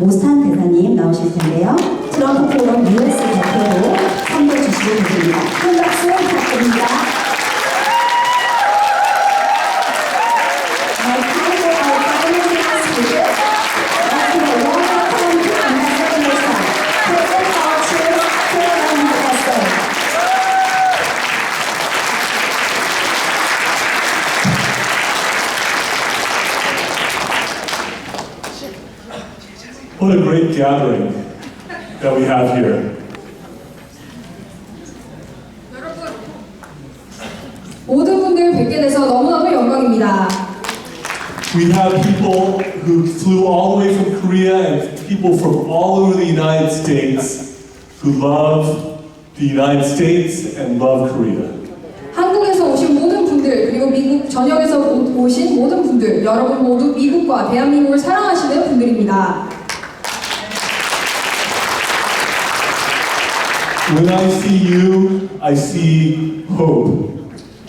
모스탄 대사님 나오실 텐데요. 트럼프 포럼 US 대표로 선거 주시고 계십니다. 큰 박수 부탁드립니다. What a great gathering that we have here. 모든 분들 뵙게 돼서 너무너무 영광입니다. We have people who flew all the way from Korea and people from all over the United States who love the United States and love Korea. 한국에서 오신 모든 분들 그리고 미국 전역에서 오신 모든 분들 여러분 모두 미국과 대한민국을 사랑하시는 분들입니다. When I see you, I see hope.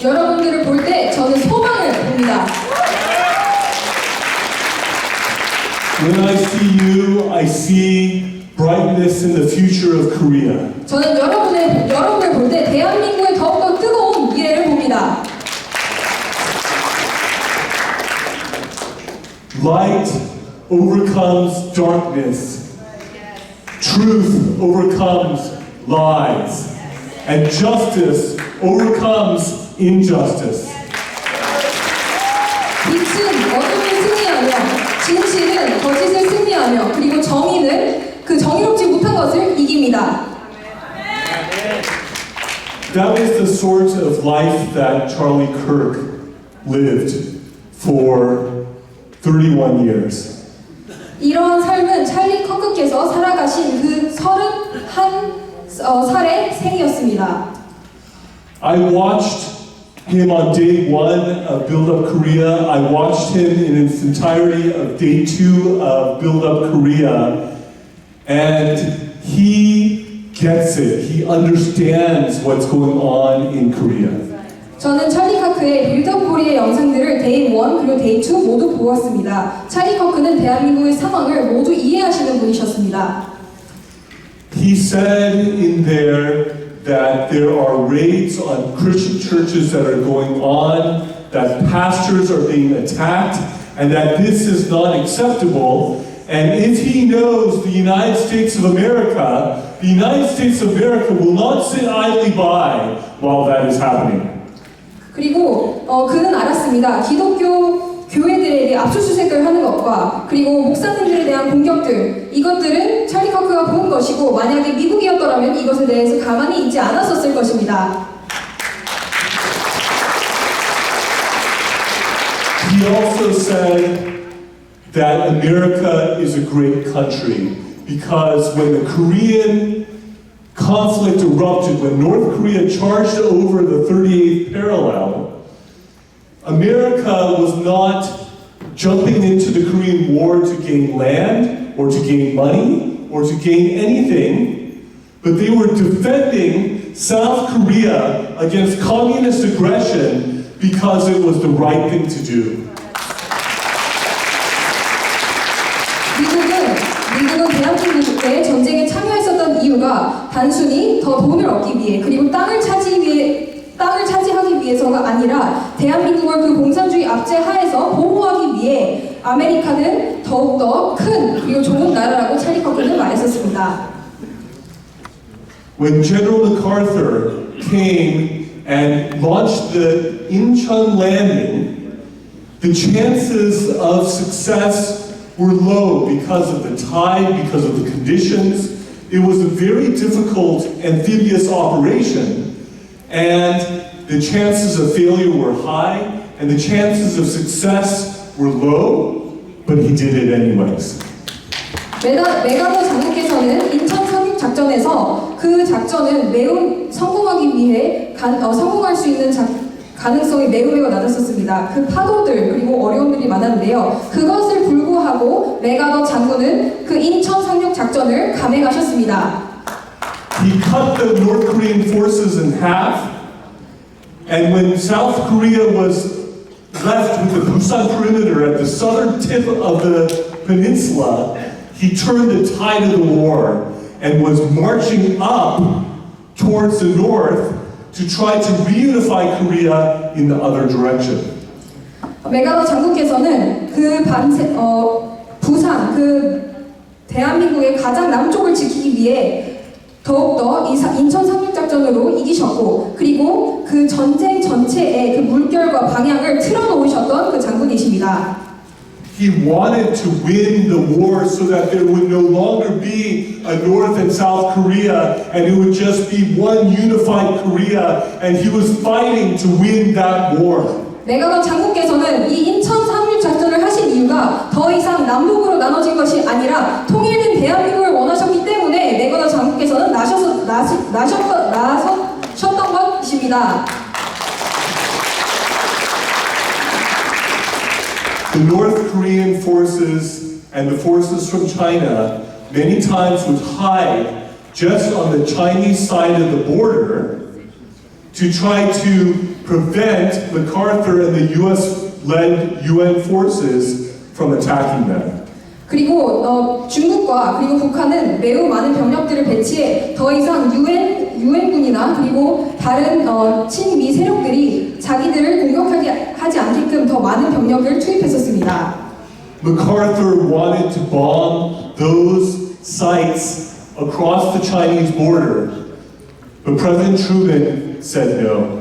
여러분들을 볼 때 저는 소망을 봅니다. When I see you, I see brightness in the future of Korea. 저는 여러분을 볼 때 대한민국의 더욱더 뜨거운 미래를 봅니다. Light overcomes darkness. Truth overcomes lies. And justice overcomes injustice. 빛은 어둠을 승리하며 진실은 거짓을 승리하며 그리고 정의는 그 정의롭지 못한 것을 이깁니다. That is the sort of life that Charlie Kirk lived for 31 years. 이러한 삶은 찰리 커크께서 살아가신 그 31살의 생이었습니다. I watched him on day one of Build Up Korea. I watched him in its entirety of day two of Build Up Korea. And he gets it. He understands what's going on in Korea. 저는 찰리 커크의 빌드업 코리아 영상들을 데이 1 그리고 데이 2 모두 보았습니다. 찰리 커크는 대한민국의 상황을 모두 이해하시는 분이셨습니다. He said in there that there are raids on Christian churches that are going on, that pastors are being attacked, and that this is not acceptable. And if he knows the United States of America, the United States of America will not sit idly by while that is happening. 그리고 그는 알았습니다. 기독교 교회들에게 압수수색을 하는 것과 그리고 목사님들에 대한 공격들 이것들은 찰리 커크가 본 것이고 만약에 미국이었더라면 이것에 대해서 가만히 있지 않았었을 것입니다. He also said that America is a great country because when the Korean conflict erupted, when North Korea charged over the 38th parallel, America was not jumping into the Korean War to gain land or to gain money or to gain anything, but they were defending South Korea against communist aggression because it was the right thing to do. 미국은 대한민국의 전쟁에 참여했었던 이유가 단순히 더 돈을 얻기 위해 그리고 땅을 차지하기 위해서가 아니라 대한민국을 그 공산주의 압제 하에서 보호하기 위해 아메리카는 더욱더 큰 그리고 좋은 나라라고 찰리 커크는 말했었습니다. When General MacArthur came and launched the Incheon landing, the chances of success were low because of the tide, because of the conditions. It was a very difficult amphibious operation, and the chances of failure were high, and the chances of success were low, but he did it anyways. 메가더 장군께서는 인천 상륙 작전에서 그 작전은 매우 성공하기 위해 성공할 수 있는 가능성이 매우 낮았었습니다. 그 파도들 그리고 어려움들이 많았는데요. 그것을 불구하고 메가더 장군은 그 인천 상륙 작전을 감행하셨습니다. He cut the North Korean forces in half, and when South Korea was left with the Busan perimeter at the southern tip of the peninsula, he turned the tide of the war and was marching up towards the north to try to reunify Korea in the other direction. 메가더 장군께서는 부산, 대한민국의 가장 남쪽을 지키기 위해 더욱더 인천 상륙작전으로 이기셨고, 그리고 그 전쟁 전체의 그 물결과 방향을 틀어놓으셨던 그 장군이십니다. He wanted to win the war so that there would no longer be a North and South Korea, and it would just be one unified Korea, and he was fighting to win that war. 메가더 장군께서는 이 인천 상륙 작전을 하신 이유가 더 이상 남북으로 나눠진 것이 아니라 통일된 대한민국을 원하셨기 때문에 메가더 장군께서는 나서셨던 것입니다. The North Korean forces and the forces from China many times would hide just on the Chinese side of the border to try to prevent MacArthur and the US-led UN forces from attacking them. 그리고 중국과 그리고 북한은 매우 많은 병력들을 배치해 더 이상 유엔군이나 그리고 다른 친미 세력들이 자기들을 공격하지 않게끔 더 많은 병력을 투입했었습니다. MacArthur wanted to bomb those sites across the Chinese border, but President Truman said no.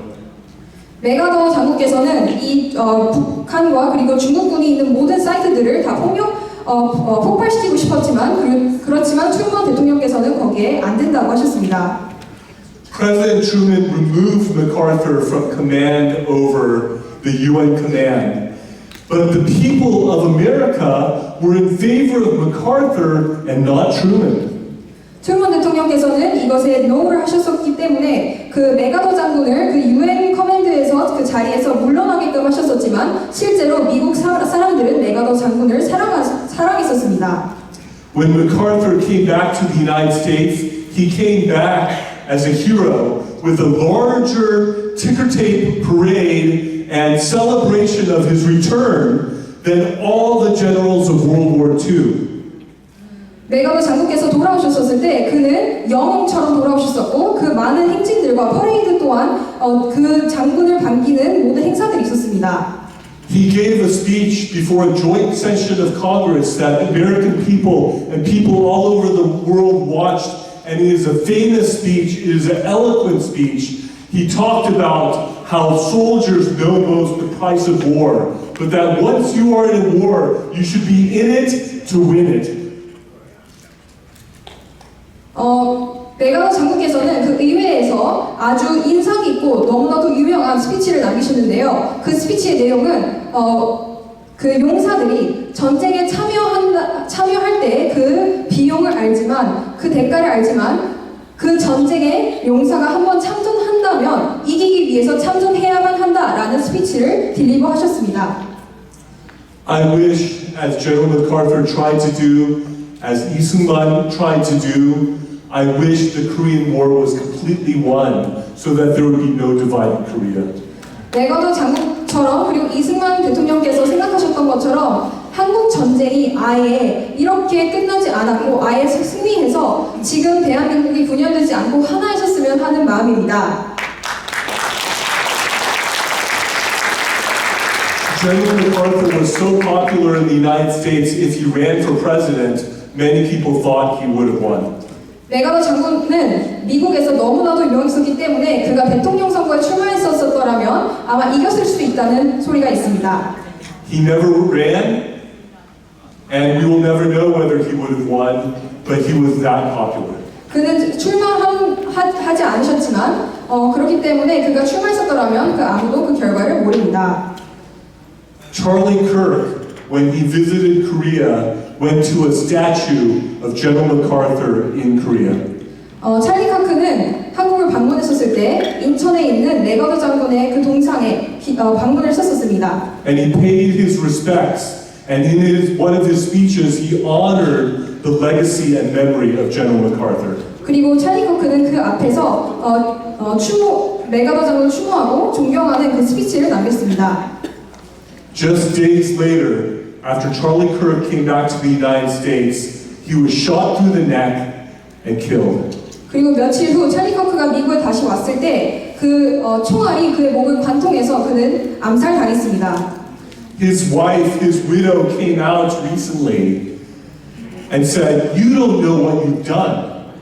메가더 장군께서는 이 북한과 그리고 중국군이 있는 모든 사이트들을 다 폭발시키고 싶었지만 그렇지만 트루먼 대통령께서는 거기에 안 된다고 하셨습니다. President Truman removed MacArthur from command over the UN command, but the people of America were in favor of MacArthur and not Truman. 트루먼 대통령께서는 이것에 노를 하셨었기 때문에 그 메가더 장군을 그 UN 커맨드에서 그 자리에서 물러나게끔 하셨었지만 실제로 미국 사람들은 메가더 장군을 사랑했었습니다. When MacArthur came back to the United States, he came back as a hero with a larger ticker tape parade and celebration of his return than all the generals of World War II. 메가더 장군께서 돌아오셨을 때 그는 영웅처럼 돌아오셨었고 그 많은 행진들과 퍼레이드 또한 그 장군을 반기는 모든 행사들이 있었습니다. He gave a speech before a joint session of Congress that the American people and people all over the world watched, and it is a famous speech, it is an eloquent speech. He talked about how soldiers know most the price of war, but that once you are in a war, you should be in it to win it. 메가더 장군께서는 그 의회에서 아주 인상 깊고 너무나도 유명한 스피치를 남기셨는데요. 그 스피치의 내용은 그 용사들이 전쟁에 참여할 때 그 비용을 알지만 그 대가를 알지만 그 전쟁에 용사가 한번 참전한다면 이기기 위해서 참전해야만 한다라는 스피치를 딜리버하셨습니다. I wish, as General MacArthur tried to do, as Lee Seung-man tried to do, I wish the Korean War was completely won so that there would be no divided Korea. 메가더 장군처럼 그리고 이승만 대통령께서 생각하셨던 것처럼 한국 전쟁이 아예 이렇게 끝나지 않았고 아예 승리해서 지금 대한민국이 분열되지 않고 하나이셨으면 하는 마음입니다. General MacArthur was so popular in the United States, if he ran for president, many people thought he would have won. 메가더 장군은 미국에서 너무나도 유명했었기 때문에 그가 대통령 선거에 출마했었더라면 아마 이겼을 수도 있다는 소리가 있습니다. He never ran, and we will never know whether he would have won, but he was that popular. 그는 출마하지 않으셨지만 그렇기 때문에 그가 출마했었더라면 그 아무도 그 결과를 모릅니다. Charlie Kirk, when he visited Korea, went to a statue of General MacArthur in Korea. 찰리 카크는 한국을 방문했었을 때 인천에 있는 메가더 장군의 그 동상에 방문을 했었습니다. And he paid his respects, and in one of his speeches, he honored the legacy and memory of General MacArthur. 그리고 찰리 카크는 그 앞에서 메가더 장군을 추모하고 존경하는 그 스피치를 남겼습니다. Just days later, after Charlie Kirk came back to the United States, he was shot through the neck and killed. 그리고 며칠 후 찰리 커크가 미국에 다시 왔을 때 그 총알이 그의 목을 관통해서 그는 암살당했습니다. His wife, his widow, came out recently and said, "You don't know what you've done.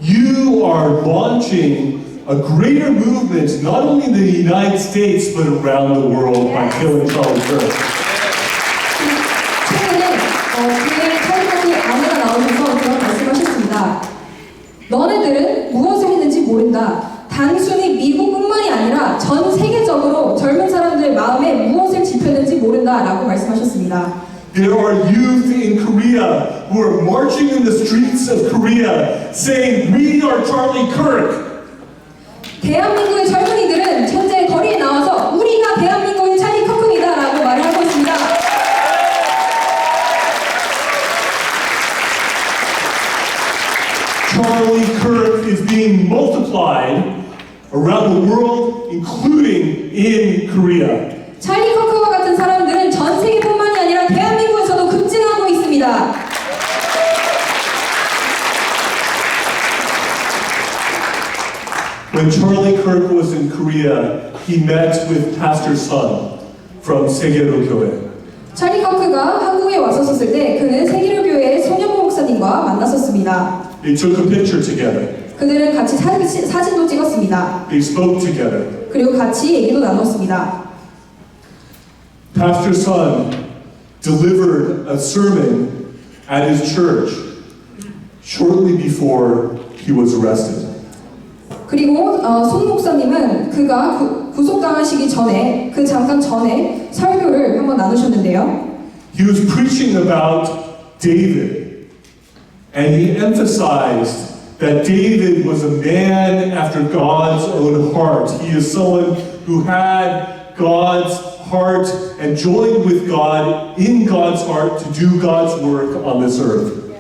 You are launching a greater movement, not only in the United States, but around the world by killing Charlie Kirk." 최근에 그의 찰리 커크의 아내가 나오셔서 그런 말씀하셨습니다. 너네들은 무엇을 했는지 모른다. 단순히 미국뿐만이 아니라 전 세계적으로 젊은 사람들의 마음에 무엇을 짚혔는지 모른다라고 말씀하셨습니다. There are youth in Korea who are marching in the streets of Korea saying, "We are Charlie Kirk." 대한민국의 젊은이들은 현재 거리에 나와서 우리가 대한민국의 찰리 커크이다라고 말을 하고 있습니다. Charlie Kirk is being multiplied around the world, including in Korea. 찰리 커크와 같은 사람들은 전 세계뿐만이 아니라 대한민국에서도 급증하고 있습니다. When Charlie Kirk was in Korea, he met with Pastor Sun from 세계로 교회. 찰리 커크가 한국에 왔었을 때 그는 세계로 교회의 손현모 목사님과 만났었습니다. They took a picture together. 그들은 같이 사진도 찍었습니다. They spoke together. 그리고 같이 얘기도 나눴습니다. Pastor Sun delivered a sermon at his church shortly before he was arrested. 그리고 손 목사님은 그가 구속당하시기 전에 잠깐 전에 설교를 한번 나누셨는데요. He was preaching about David, and he emphasized that David was a man after God's own heart. He is someone who had God's heart and joined with God in God's heart to do God's work on this earth.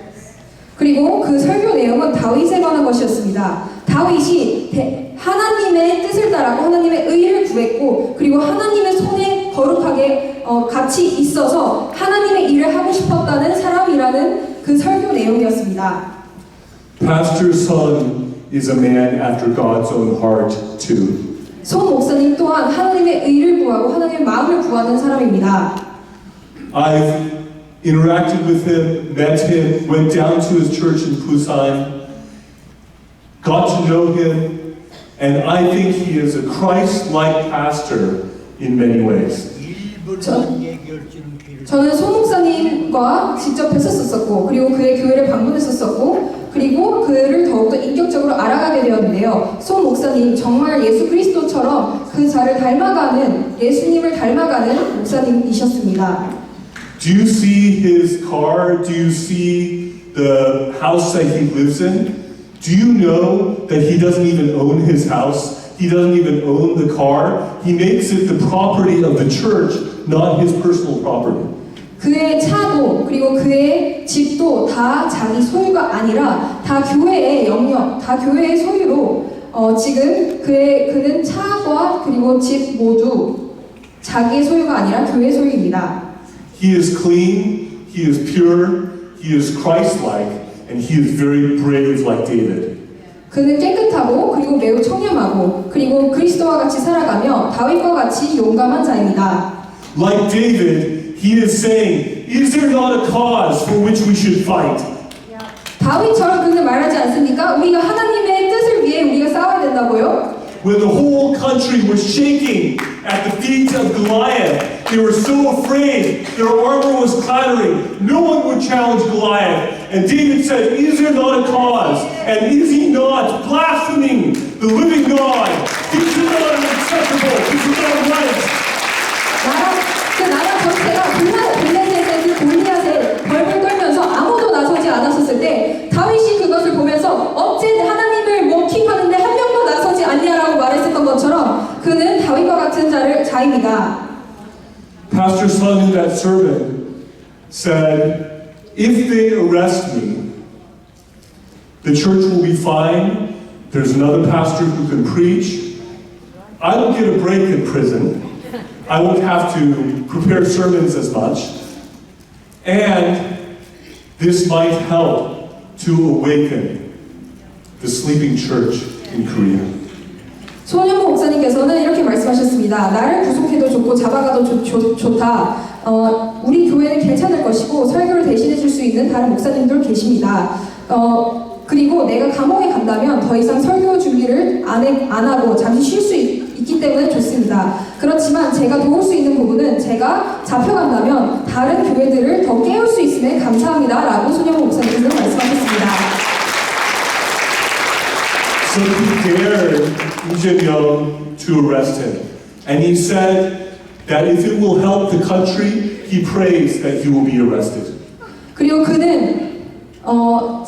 그리고 그 설교 내용은 다윗에 관한 것이었습니다. 다윗이 하나님의 뜻을 따라고 하나님의 의를 구했고 그리고 하나님의 손에 거룩하게 같이 있어서 하나님의 일을 하고 싶었다는 사람이라는 그 설교 내용이었습니다. Pastor Sun is a man after God's own heart too. 손 목사님 또한 하나님의 의를 구하고 하나님의 마음을 구하는 사람입니다. I've interacted with him, met him, went down to his church in Busan, got to know him, and I think he is a Christ-like pastor in many ways. 저는 손 목사님과 직접 뵀었었고 그리고 그의 교회를 방문했었었고 그리고 그를 더욱더 인격적으로 알아가게 되었는데요. 손 목사님 정말 예수 그리스도처럼 그 자를 닮아가는 예수님을 닮아가는 목사님이셨습니다. Do you see his car? Do you see the house that he lives in? Do you know that he doesn't even own his house? He doesn't even own the car. He makes it the property of the church, not his personal property. 그의 차도 그리고 그의 집도 다 자기 소유가 아니라 다 교회의 영역, 다 교회의 소유로 지금 그는 차와 그리고 집 모두 자기의 소유가 아니라 교회의 소유입니다. He is clean, he is pure, he is Christ-like, and he is very brave like David. 그는 깨끗하고 그리고 매우 청렴하고 그리고 그리스도와 같이 살아가며 다윗과 같이 용감한 자입니다. Like David, he is saying, is there not a cause for which we should fight? 다윗처럼 그는 말하지 않습니까? 우리가 하나님의 뜻을 위해 우리가 싸워야 된다고요? When the whole country was shaking at the feet of Goliath, they were so afraid, their armor was clattering, no one would challenge Goliath. And David said, is there not a cause? And is he not blaspheming the living God? This is not acceptable, this is not right. 나라 전체가 블레셋의 그 골리앗에 벌벌 떨면서 아무도 나서지 않았었을 때 다윗이 그것을 보면서 어째 하나님을 킥하는데 한 명도 나서지 않냐라고 말했었던 것처럼 그는 다윗과 같은 자입니다. Pastor Sun in that sermon said, if they arrest me, the church will be fine. There's another pastor who can preach. I will get a break in prison. I won't have to prepare sermons as much. And this might help to awaken the sleeping church in Korea. 손현모 목사님께서는 이렇게 말씀하셨습니다. 나를 구속해도 좋고 잡아가도 좋다. 우리 교회는 괜찮을 것이고 설교를 대신해 줄 수 있는 다른 목사님들 계십니다. 그리고 내가 감옥에 간다면 더 이상 설교 준비를 안 하고 잠시 쉴 수 있기 때문에 좋습니다. 그렇지만 제가 도울 수 있는 부분은 제가 잡혀간다면 다른 교회들을 더 깨울 수 있음에 감사합니다. 라고 손현모 목사님께서 말씀하셨습니다. So he dared Lee Jae-myung to arrest him. And he said that if it will help the country, he prays that he will be arrested. 그리고 그는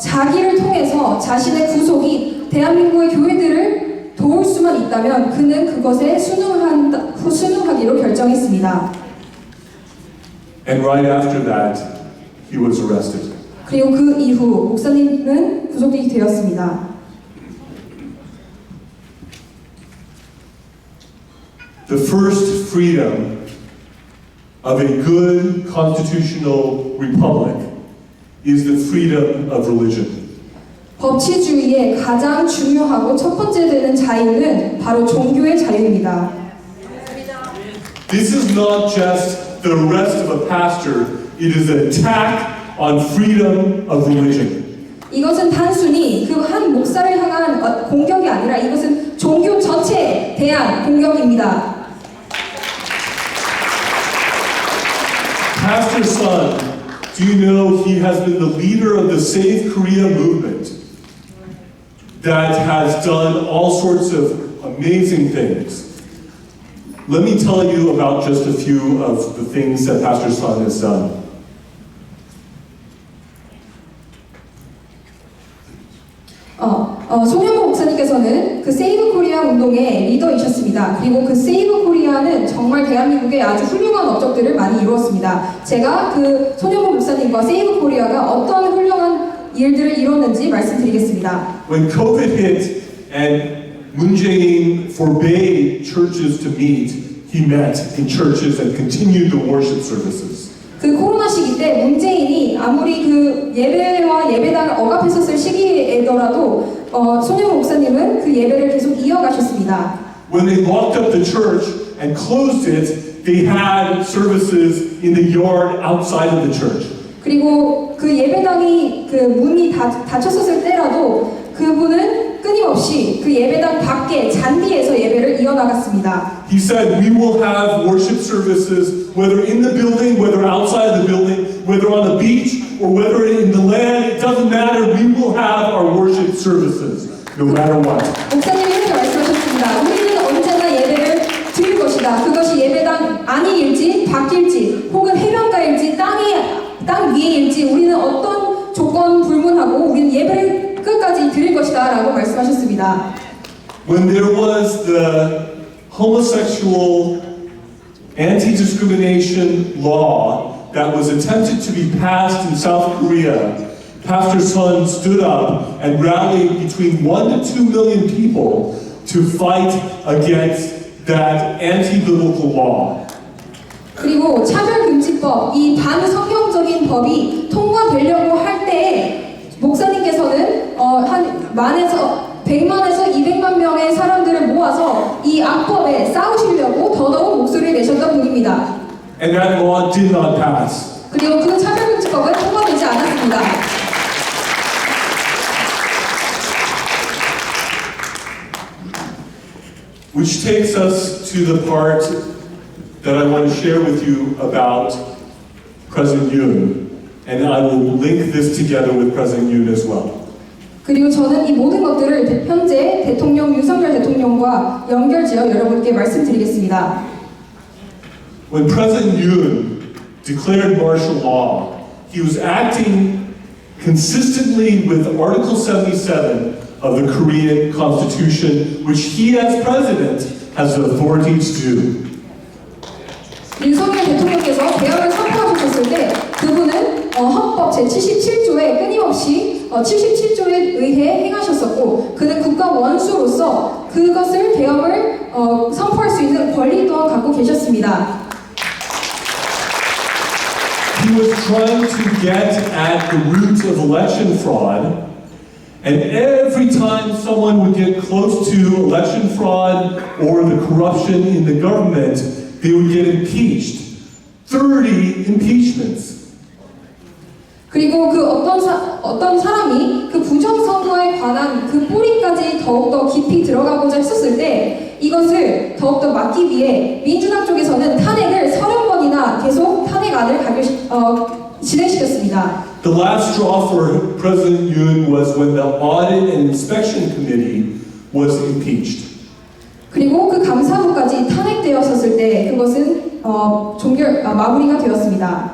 자기를 통해서 자신의 구속이 대한민국의 교회들을 도울 수만 있다면 그는 그것에 순응하기로 결정했습니다. And right after that, he was arrested. 그리고 그 이후 목사님은 구속이 되었습니다. The first freedom of a good constitutional republic is the freedom of religion. 법치주의의 가장 중요하고 첫 번째 되는 자유는 바로 종교의 자유입니다. This is not just the arrest of a pastor, it is an attack on freedom of religion. 이것은 단순히 그 한 목사를 향한 공격이 아니라 이것은 종교 전체에 대한 공격입니다. Pastor Sun, do you know he has been the leader of the Save Korea movement that has done all sorts of amazing things? Let me tell you about just a few of the things that Pastor Sun has done. 손현모 목사님께서는 그 세이브 코리아 운동의 리더이셨습니다. 그리고 그 세이브 코리아는 정말 대한민국에 아주 훌륭한 업적들을 많이 이루었습니다. 제가 그 손현모 목사님과 세이브 코리아가 어떤 훌륭한 일들을 이뤘는지 말씀드리겠습니다. When COVID hit and Moon Jae-in forbade churches to meet, he met in churches and continued the worship services. 그 코로나 시기 때 문재인이 아무리 그 예배와 예배당을 억압했었을 시기에더라도 손현모 목사님은 그 예배를 계속 이어가셨습니다. When they locked up the church and closed it, they had services in the yard outside of the church. 그리고 그 예배당이 그 문이 닫혔었을 때라도 그분은 끊임없이 그 예배당 밖에 잔디에서 예배를 이어나갔습니다. He said, we will have worship services whether in the building, whether outside the building, whether on the beach, or whether in the land, it doesn't matter. We will have our worship services, no matter what. 목사님이 이렇게 말씀하셨습니다. 우리는 언제나 예배를 드릴 것이다. 그것이 예배당 안일지 밖일지 혹은 해변가일지 땅 위에일지 우리는 어떤 조건 불문하고 우리는 예배를 끝까지 드릴 것이다 라고 말씀하셨습니다. When there was the homosexual anti-discrimination law that was attempted to be passed in South Korea, Pastor Sun stood up and rallied between 1 to 2 million people to fight against that anti-biblical law. 그리고 차별금지법, 이 반성경적인 법이 통과되려고 할 때에 목사님께서는 한 100만에서 200만 명의 사람들을 모아서 이 악법에 싸우시려고 더더욱 목소리를 내셨던 분입니다. And that law did not pass. 그리고 그 차별금지법은 통과되지 않았습니다. Which takes us to the part that I want to share with you about President Yoon. And I will link this together with President Yoon as well. 그리고 저는 이 모든 것들을 현재 대통령 윤석열 대통령과 연결지어 여러분께 말씀드리겠습니다. When President Yoon declared martial law, he was acting consistently with Article 77 of the Korean Constitution, which he as president has the authority to do. 윤석열 대통령께서 개헌을 선포하셨을 때 그분은 헌법 제77조에 끊임없이 77조에 의해 행하셨었고 그는 국가 원수로서 그것을 개헌을 선포할 수 있는 권리 또한 갖고 계셨습니다. He was trying to get at the roots of election fraud, and every time someone would get close to election fraud or the corruption in the government, they would get impeached. 30 impeachments. 그리고 그 어떤 사람이 그 부정선거에 관한 그 뿌리까지 더욱더 깊이 들어가고자 했었을 때 이것을 더욱더 막기 위해 민주당 쪽에서는 탄핵을 30번이나 계속 탄핵안을 진행시켰습니다. The last straw for President Yoon was when the Audit and Inspection Committee was impeached. 그리고 그 감사부까지 탄핵되었었을 때 그것은 마무리가 되었습니다.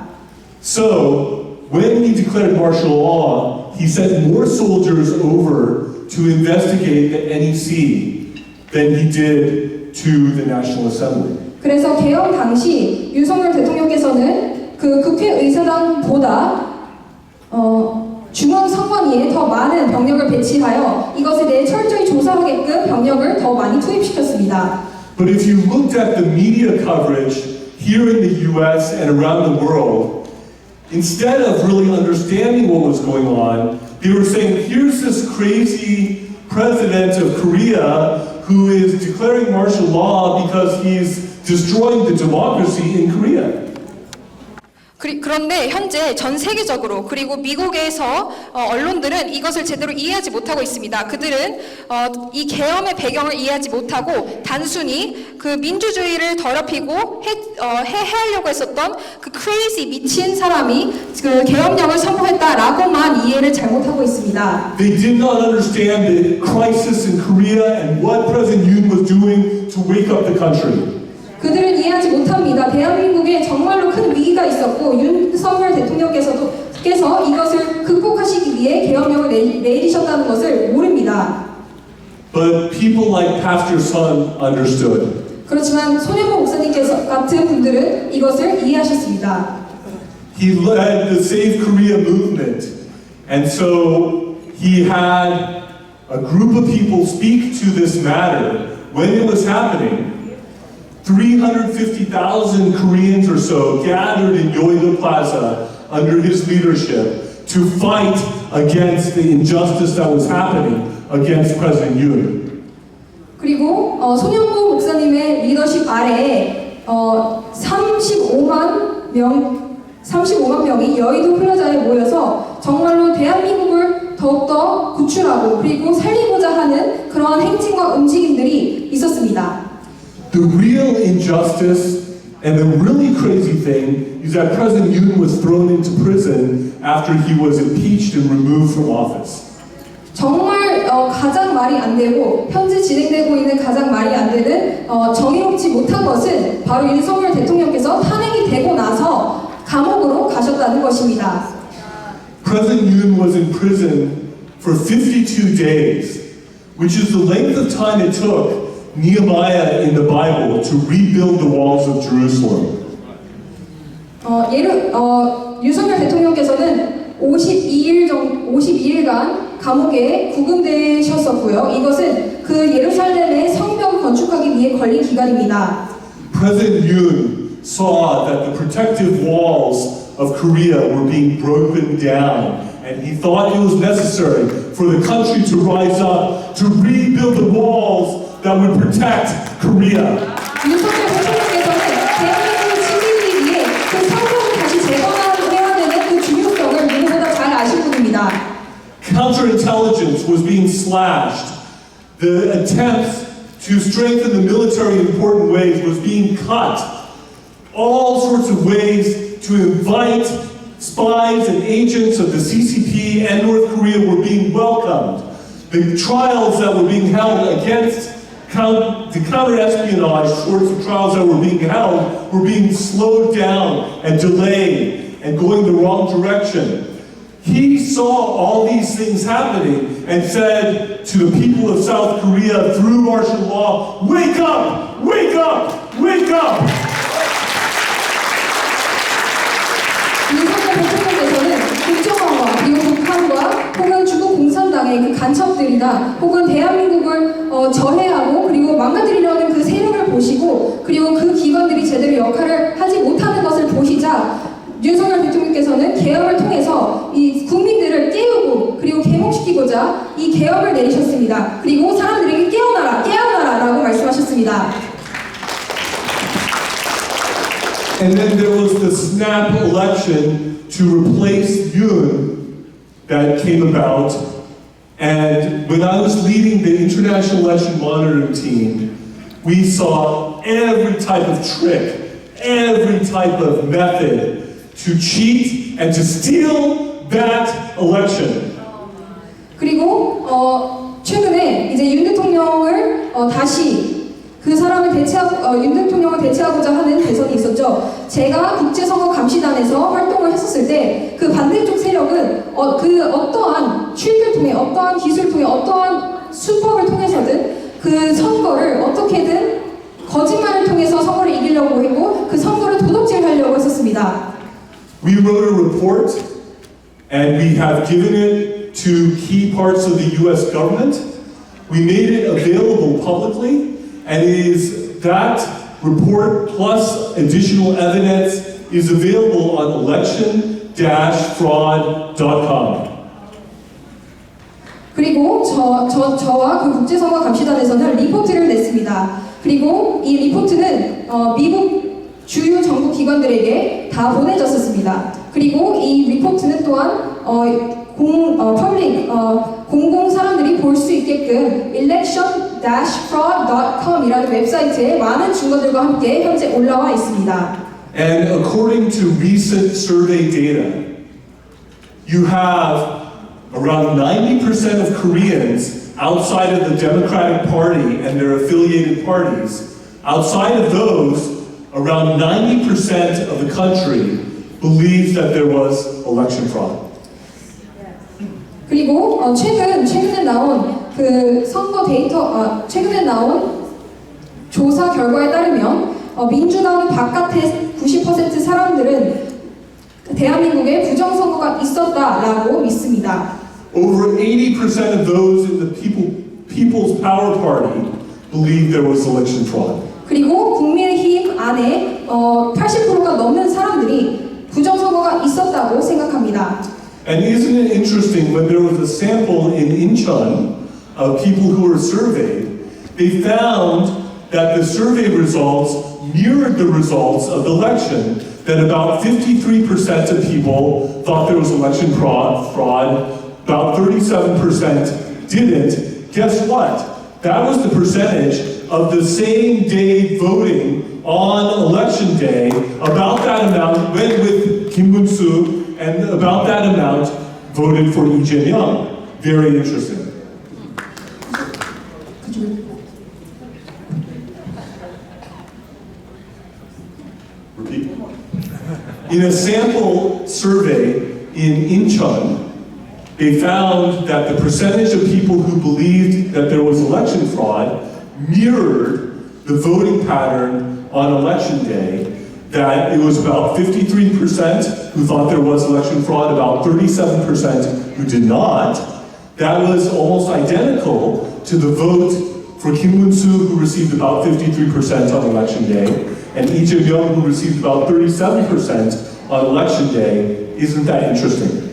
So, when he declared martial law, he sent more soldiers over to investigate the NEC than he did to the National Assembly. 그래서 개헌 당시 윤석열 대통령께서는 그 국회의사당보다 중앙선관위에 더 많은 병력을 배치하여 이것에 대해 철저히 조사하게끔 병력을 더 많이 투입시켰습니다. But if you looked at the media coverage here in the US and around the world, instead of really understanding what was going on, they were saying, here's this crazy president of Korea who is declaring martial law because he's destroying the democracy in Korea. 그런데 현재 전 세계적으로 그리고 미국에서 언론들은 이것을 제대로 이해하지 못하고 있습니다. 그들은 이 계엄의 배경을 이해하지 못하고 단순히 그 민주주의를 더럽히고 해하려고 했었던 그 crazy 미친 사람이 그 계엄령을 선포했다라고만 이해를 잘못하고 있습니다. They did not understand the crisis in Korea and what President Yoon was doing to wake up the country. 그들은 이해하지 못합니다. 대한민국에 정말로 큰 위기가 있었고 윤석열 대통령께서 이것을 극복하시기 위해 계엄령을 내리셨다는 것을 모릅니다. But people like Pastor Sun understood. 그렇지만 손현보 목사님께서 같은 분들은 이것을 이해하셨습니다. He led the Save Korea movement, and so he had a group of people speak to this matter when it was happening. 350,000 Koreans or so gathered in Yoido Plaza under his leadership to fight against the injustice that was happening against President Yoon. 그리고 손현보 목사님의 리더십 아래에 35만 명이 여의도 플라자에 모여서 정말로 대한민국을 더욱더 구출하고 그리고 살리고자 하는 그러한 행진과 움직임들이 있었습니다. The real injustice and the really crazy thing is that President Yoon was thrown into prison after he was impeached and removed from office. 정말 가장 말이 안 되고 현재 진행되고 있는 가장 말이 안 되는 정의롭지 못한 것은 바로 윤석열 대통령께서 탄핵이 되고 나서 감옥으로 가셨다는 것입니다. President Yoon was in prison for 52 days, which is the length of time it took Nehemiah in the Bible to rebuild the walls of Jerusalem. 윤석열 대통령께서는 52일간 감옥에 구금되셨었고요. 이것은 그 예루살렘의 성벽을 건축하기 위해 걸린 기간입니다. President Yoon saw that the protective walls of Korea were being broken down, and he thought it was necessary for the country to rise up to rebuild the walls that would protect Korea. 윤석열 대통령께서는 대한민국을 지키기 위해 그 성벽을 다시 재건해야 되는 그 중요성을 누구보다 잘 아신 분입니다. Counterintelligence was being slashed. The attempts to strengthen the military in important ways was being cut. All sorts of ways to invite spies and agents of the CCP and North Korea were being welcomed. The trials that were being held against the counter-espionage sorts of trials that were being held were being slowed down and delayed and going the wrong direction. He saw all these things happening and said to the people of South Korea through martial law, wake up, wake up, wake up! 윤석열 대통령께서는 국정원과 그리고 북한과 혹은 중국 공산당의 그 간첩들이나 혹은 대한민국을 저해하고 그리고 망가뜨리려는 그 세력을 보시고 그리고 그 기관들이 제대로 역할을 하지 못하는 것을 보시자 윤석열 대통령께서는 계엄을 통해서 이 국민들을 깨우고 그리고 계몽시키고자 이 계엄을 내리셨습니다. 그리고 사람들에게 깨어나라, 깨어나라라고 말씀하셨습니다. And then there was the snap election to replace Yoon that came about. And when I was leading the International Election Monitoring Team, we saw every type of trick, every type of method to cheat and to steal that election. 그리고 최근에 이제 윤 대통령을 다시 그 사람을 대체하고 윤 대통령을 대체하고자 하는 대선이 있었죠. 제가 국제선거감시단에서 활동을 했었을 때 그 반대쪽 세력은 그 어떠한 트릭을 통해, 어떠한 기술을 통해, 어떠한 수법을 통해서든 그 선거를 어떻게든 거짓말을 통해서 선거를 이기려고 했고 그 선거를 도둑질하려고 했었습니다. We wrote a report and we have given it to key parts of the US government. We made it available publicly, and it is that report plus additional evidence is available on election-fraud.com. 그리고 저와 그 국제선거감시단에서는 리포트를 냈습니다. 그리고 이 리포트는 미국 주요 정부 기관들에게 다 보내졌었습니다. 그리고 이 리포트는 또한 공공 사람들이 볼 수 있게끔 election-fraud.com이라는 웹사이트에 많은 증거들과 함께 현재 올라와 있습니다. And according to recent survey data, you have around 90% of Koreans outside of the Democratic Party and their affiliated parties. Outside of those, around 90% of the country believes that there was election fraud. 그리고 최근에 나온 그 선거 데이터 최근에 나온 조사 결과에 따르면 민주당 바깥의 90% 사람들은 대한민국에 부정선거가 있었다라고 믿습니다. Over 80% of those in the People's Power Party believe there was election fraud. 그리고 국민의힘 안에 80%가 넘는 사람들이 부정선거가 있었다고 생각합니다. And isn't it interesting, when there was a sample in Incheon of people who were surveyed, they found that the survey results mirrored the results of the election, that about 53% of people thought there was election fraud, about 37% didn't. Guess what? That was the percentage of the same day voting on election day. About that amount went with Kim Moon-soo, and about that amount voted for Lee Jae-myung. Very interesting. Repeat. In a sample survey in Incheon, they found that the percentage of people who believed that there was election fraud mirrored the voting pattern on election day, that it was about 53% who thought there was election fraud, about 37% who did not. That was almost identical to the vote for Kim Moon-soo, who received about 53% on election day, and Lee Jae-myung, who received about 37% on election day. Isn't that interesting?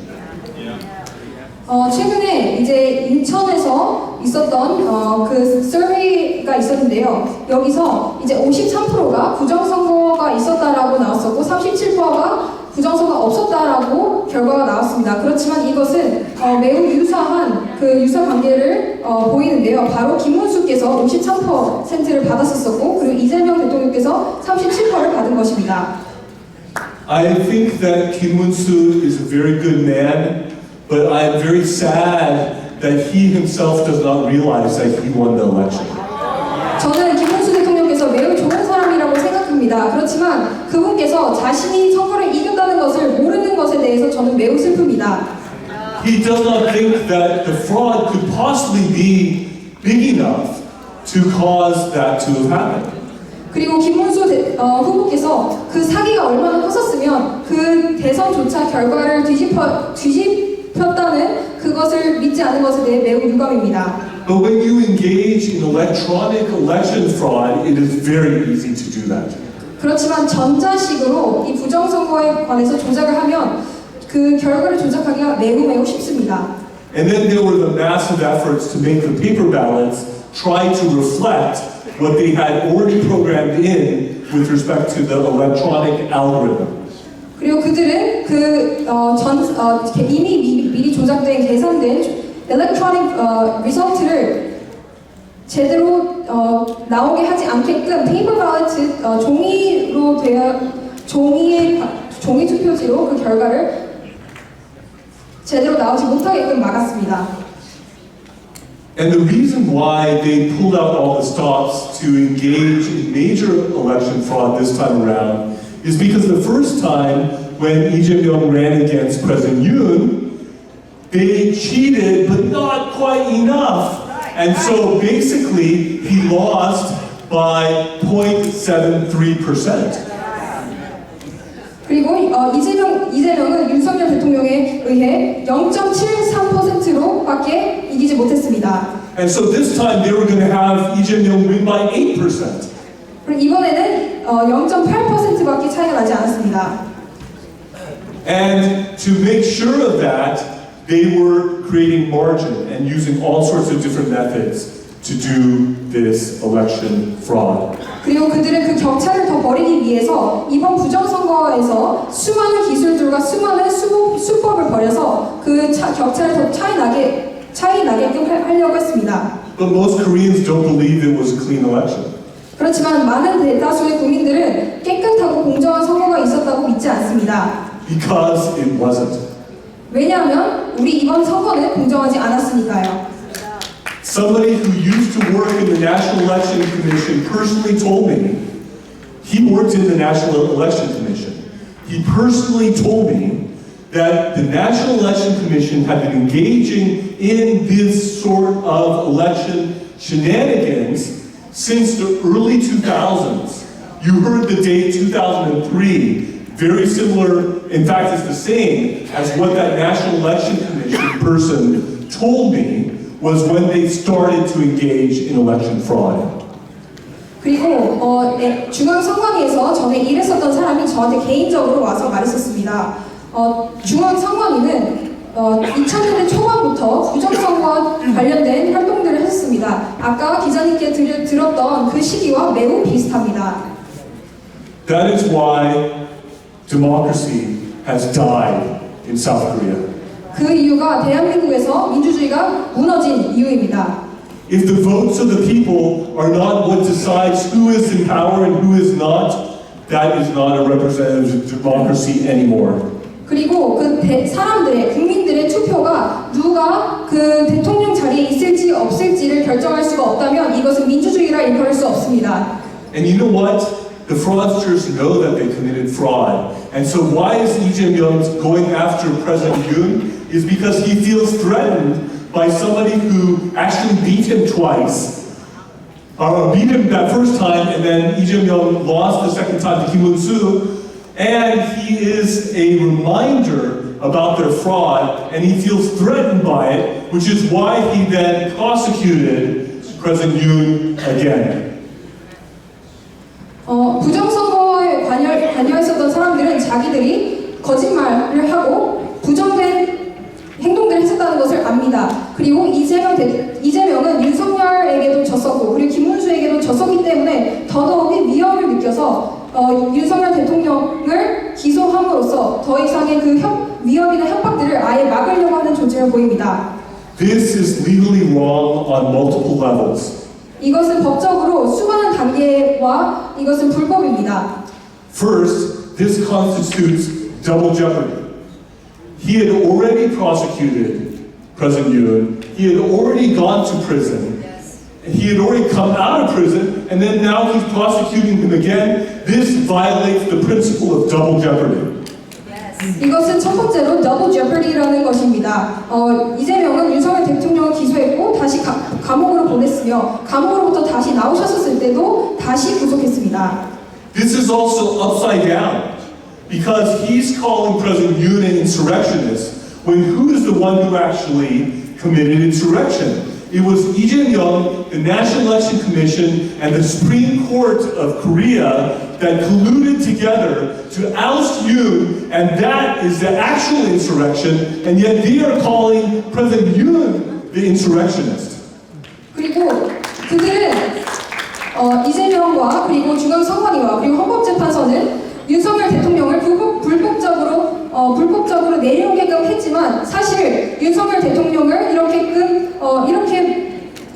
최근에 이제 인천에서 있었던 그 서베이가 있었는데요. 여기서 이제 53%가 부정선거가 있었다라고 나왔었고 37%가 부정선거가 없었다라고 결과가 나왔습니다. 그렇지만 이것은 매우 유사한 그 유사 관계를 보이는데요. 바로 김문수께서 53%를 받았었고 그리고 이재명 대통령께서 37%를 받은 것입니다. I think that Kim Moon-soo is a very good man. But I am very sad that he himself does not realize that he won the election. 저는 김문수 대통령께서 매우 좋은 사람이라고 생각합니다. 그렇지만 그분께서 자신이 선거를 이겼다는 것을 모르는 것에 대해서 저는 매우 슬픕니다. He does not think that the fraud could possibly be big enough to cause that to have happened. 그리고 김문수 후보께서 그 사기가 얼마나 컸었으면 그 대선조차 결과를 뒤집혔다는 그것을 믿지 않은 것에 대해 매우 유감입니다. But when you engage in electronic election fraud, it is very easy to do that. 그렇지만 전자식으로 이 부정선거에 관해서 조작을 하면 그 결과를 조작하기가 매우 쉽습니다. And then there were the massive efforts to make the paper ballots try to reflect what they had already programmed in with respect to the electronic algorithm. 그리고 그들은 이미 미리 조작된 계산된 electronic result를 제대로 나오게 하지 않게끔 paper ballot 종이로 되어 종이 투표지로 그 결과를 제대로 나오지 못하게끔 막았습니다. And the reason why they pulled out all the stops to engage in major election fraud this time around is because the first time when Lee Jae-myung ran against President Yoon, they cheated, but not quite enough. And so basically, he lost by 0.73%. 그리고 이재명은 윤석열 대통령에 의해 0.73%로밖에 이기지 못했습니다. And so this time they were going to have Lee Jae-myung win by 8%. 그리고 이번에는 0.8%밖에 차이가 나지 않았습니다. And to make sure of that, they were creating margin and using all sorts of different methods to do this election fraud. 그리고 그들은 그 격차를 더 벌이기 위해서 이번 부정선거에서 수많은 기술들과 수많은 수법을 벌여서 그 격차를 더 차이 나게끔 하려고 했습니다. But most Koreans don't believe it was a clean election. 그렇지만 많은 대다수의 국민들은 깨끗하고 공정한 선거가 있었다고 믿지 않습니다. Because it wasn't. 왜냐하면 우리 이번 선거는 공정하지 않았으니까요. Somebody who used to work in the National Election Commission personally told me, he worked in the National Election Commission. He personally told me that the National Election Commission had been engaging in this sort of election shenanigans since the early 2000s. You heard the date 2003, very similar, in fact it's the same as what that National Election Commission person told me was when they started to engage in election fraud. 그리고 중앙선관위에서 전에 일했었던 사람이 저한테 개인적으로 와서 말했었습니다. 중앙선관위는 2000년대 초반부터 부정선거와 관련된 활동들을 했습니다. 아까 기자님께 들었던 그 시기와 매우 비슷합니다. That is why democracy has died in South Korea. 그 이유가 대한민국에서 민주주의가 무너진 이유입니다. If the votes of the people are not what decides who is in power and who is not, that is not a representative democracy anymore. 그리고 사람들의 국민들의 투표가 누가 그 대통령 자리에 있을지 없을지를 결정할 수가 없다면 이것은 민주주의라 일컬을 수 없습니다. And you know what? The fraudsters know that they committed fraud. And so why is Lee Jae-myung going after President Yoon? Is because he feels threatened by somebody who actually beat him twice. Beat him that first time, and then Lee Jae-myung lost the second time to Kim Moon-soo. And he is a reminder about their fraud, and he feels threatened by it, which is why he then prosecuted President Yoon again. 부정선거에 관여했었던 사람들은 자기들이 거짓말을 하고 부정된 행동들을 했었다는 것을 압니다. 그리고 이재명은 윤석열에게도 졌었고 그리고 김문수에게도 졌었기 때문에 더더욱이 위험을 느껴서 윤석열 대통령을 기소함으로써 더 이상의 그 위협이나 협박들을 아예 막으려고 하는 조짐을 보입니다. This is legally wrong on multiple levels. 이것은 법적으로 수많은 단계와 이것은 불법입니다. First, this constitutes double jeopardy. He had already prosecuted President Yoon. He had already gone to prison. He had already come out of prison, and then now he's prosecuting him again. This violates the principle of double jeopardy. 이것은 첫 번째로 더블 제퍼디라는 것입니다. 이재명은 윤석열 대통령을 기소했고 다시 감옥으로 보냈으며 감옥으로부터 다시 나오셨을 때도 다시 구속했습니다. This is also upside down because he's calling President Yoon an insurrectionist when who is the one who actually committed insurrection? It was Lee Jae-myung, the National Election Commission, and the Supreme Court of Korea that colluded together to oust Yoon, and that is the actual insurrection, and yet they are calling President Yoon the insurrectionist. 그리고 그들은 이재명과 그리고 중앙선관위와 그리고 헌법재판소는 윤석열 대통령을 불법적으로 내려오게끔 했지만 사실 윤석열 대통령을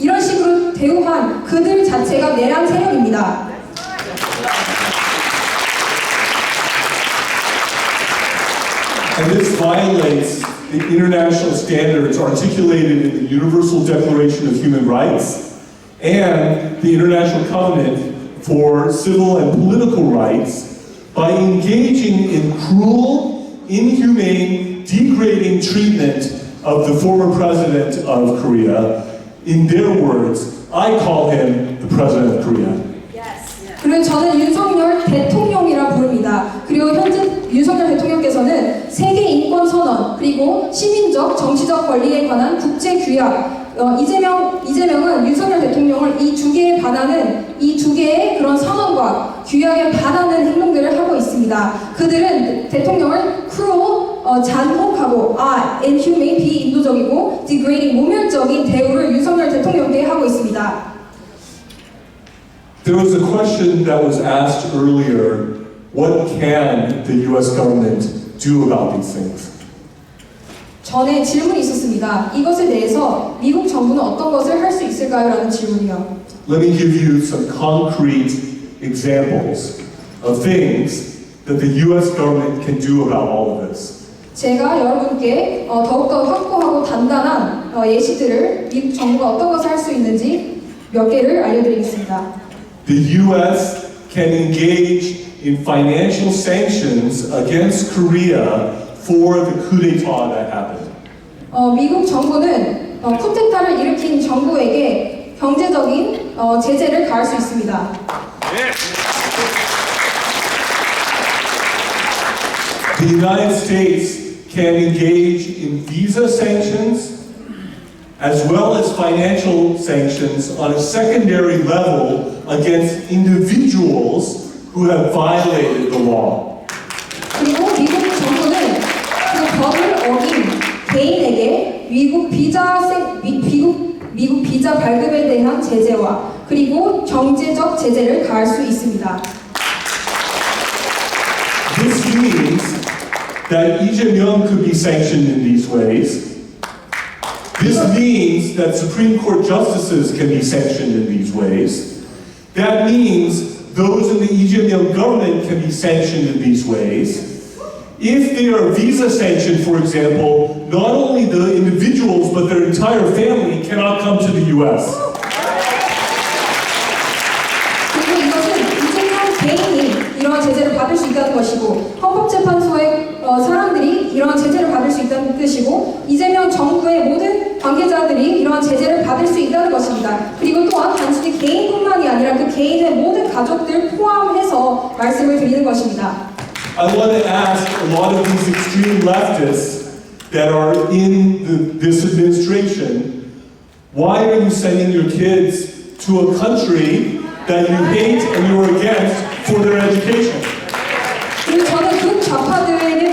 이런 식으로 대우한 그들 자체가 내란 세력입니다. And this violates the international standards articulated in the Universal Declaration of Human Rights and the International Covenant for Civil and Political Rights by engaging in cruel, inhumane, degrading treatment of the former president of Korea. In their words, I call him the president of Korea. 그리고 저는 윤석열 대통령이라 부릅니다. 그리고 현재 윤석열 대통령께서는 세계 인권 선언 그리고 시민적 정치적 권리에 관한 국제 규약 이재명은 윤석열 대통령을 이 두 개의 그런 선언과 규약에 반하는 행동들을 하고 있습니다. 그들은 대통령을 cruel, 잔혹하고 inhumane, 비인도적이고 degrading, 모멸적인 대우를 윤석열 대통령께 하고 있습니다. There was a question that was asked earlier, what can the US government do about these things? 전에 질문이 있었습니다. 이것에 대해서 미국 정부는 어떤 것을 할 수 있을까요? 라는 질문이요. Let me give you some concrete examples of things that the US government can do about all of this. 제가 여러분께 더욱더 확고하고 단단한 예시들을 미국 정부가 어떤 것을 할 수 있는지 몇 개를 알려드리겠습니다. The US can engage in financial sanctions against Korea for the coup d'etat that happened. 미국 정부는 쿠데타를 일으킨 정부에게 경제적인 제재를 가할 수 있습니다. The United States can engage in visa sanctions as well as financial sanctions on a secondary level against individuals who have violated the law. 그리고 미국 정부는 그 법을 어긴 개인에게 미국 비자 발급에 대한 제재와 그리고 경제적 제재를 가할 수 있습니다. This means that Lee Jae-myung could be sanctioned in these ways. This means that Supreme Court justices can be sanctioned in these ways. That means those in the Lee Jae-myung government can be sanctioned in these ways. If they are visa sanctioned, for example, not only the individuals but their entire family cannot come to the US. 그리고 이것은 이재명 개인이 이러한 제재를 받을 수 있다는 것이고 헌법재판소의 사람들이 이러한 제재를 받을 수 있다는 뜻이고 이재명 정부의 모든 관계자들이 이러한 제재를 받을 수 있다는 것입니다. 그리고 또한 단순히 개인뿐만이 아니라 그 개인의 모든 가족들 포함해서 말씀을 드리는 것입니다. I want to ask a lot of these extreme leftists that are in this administration, why are you sending your kids to a country that you hate and you are against for their education? 그리고 저는 극좌파들에게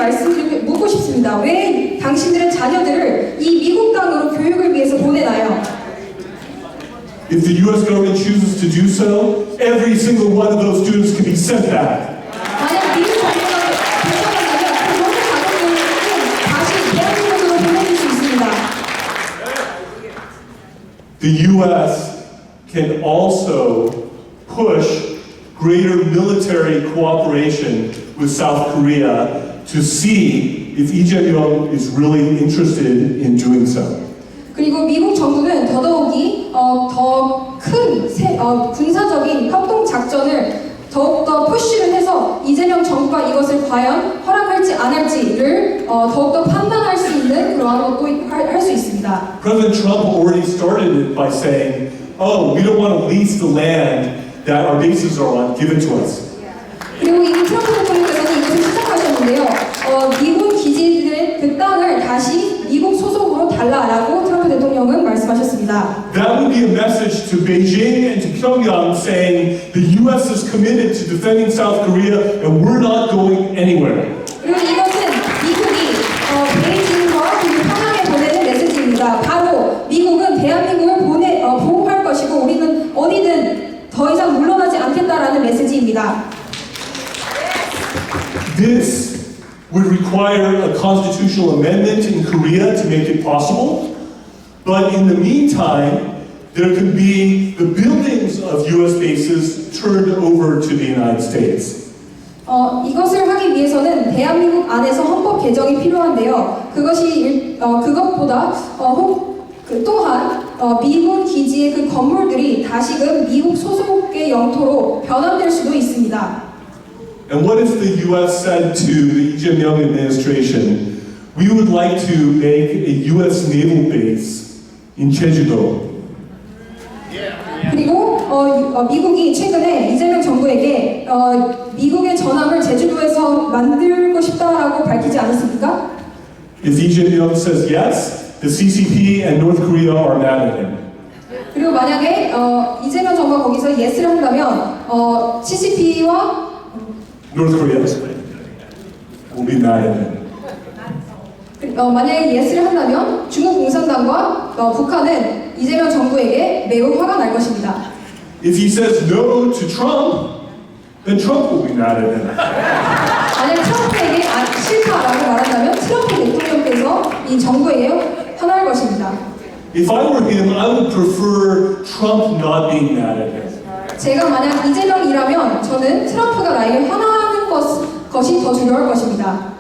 묻고 싶습니다. 왜 당신들의 자녀들을 이 미국 땅으로 교육을 위해서 보내나요? If the US government chooses to do so, every single one of those students can be sent back. 만약 미국 정부가 결정한다면 그 모든 가족들은 다시 대한민국으로 보내줄 수 있습니다. The US can also push greater military cooperation with South Korea to see if Lee Jae-myung is really interested in doing so. 그리고 미국 정부는 더더욱이 더 큰 군사적인 협동 작전을 더욱더 푸시를 해서 이재명 정부가 이것을 과연 허락할지 안 할지를 더욱더 판단할 수 있는 그러한 것도 할 수 있습니다. President Trump already started it by saying, "Oh, we don't want to lease the land that our bases are on. Give it to us." 그리고 이미 트럼프 대통령께서는 이것을 시작하셨는데요. 미군 기지들의 그 땅을 다시 미국 소속으로 달라라고 트럼프 대통령은 말씀하셨습니다. That would be a message to Beijing and to Pyongyang saying the U.S. is committed to defending South Korea and we're not going anywhere. 그리고 이것은 미국이 베이징과 그리고 평양에 보내는 메시지입니다. 바로 미국은 대한민국을 보호할 것이고 우리는 어디든 더 이상 물러나지 않겠다라는 메시지입니다. This would require a constitutional amendment in Korea to make it possible. But in the meantime, there could be the buildings of U.S. bases turned over to the United States. 이것을 하기 위해서는 대한민국 안에서 헌법 개정이 필요한데요. 그것보다 또한 미군 기지의 그 건물들이 다시금 미국 소속의 영토로 변환될 수도 있습니다. And what if the U.S. said to the Lee Jae-myung administration, we would like to make a U.S. naval base in Jeju-do. 그리고 미국이 최근에 이재명 정부에게 미국의 전함을 제주도에서 만들고 싶다라고 밝히지 않았습니까? If Lee Jae-myung says yes, the CCP and North Korea are mad at him. 그리고 만약에 이재명 정부가 거기서 예스를 한다면 CCP와 North Korea will be mad at him. 만약에 예스를 한다면 중국 공산당과 북한은 이재명 정부에게 매우 화가 날 것입니다. If he says no to Trump, then Trump will be mad at him. 만약 트럼프에게 싫다라고 말한다면 트럼프 대통령께서 이 정부에게 화날 것입니다. If I were him, I would prefer Trump not being mad at him. 제가 만약 이재명이라면 저는 트럼프가 나에게 화나는 것이 더 중요할 것입니다.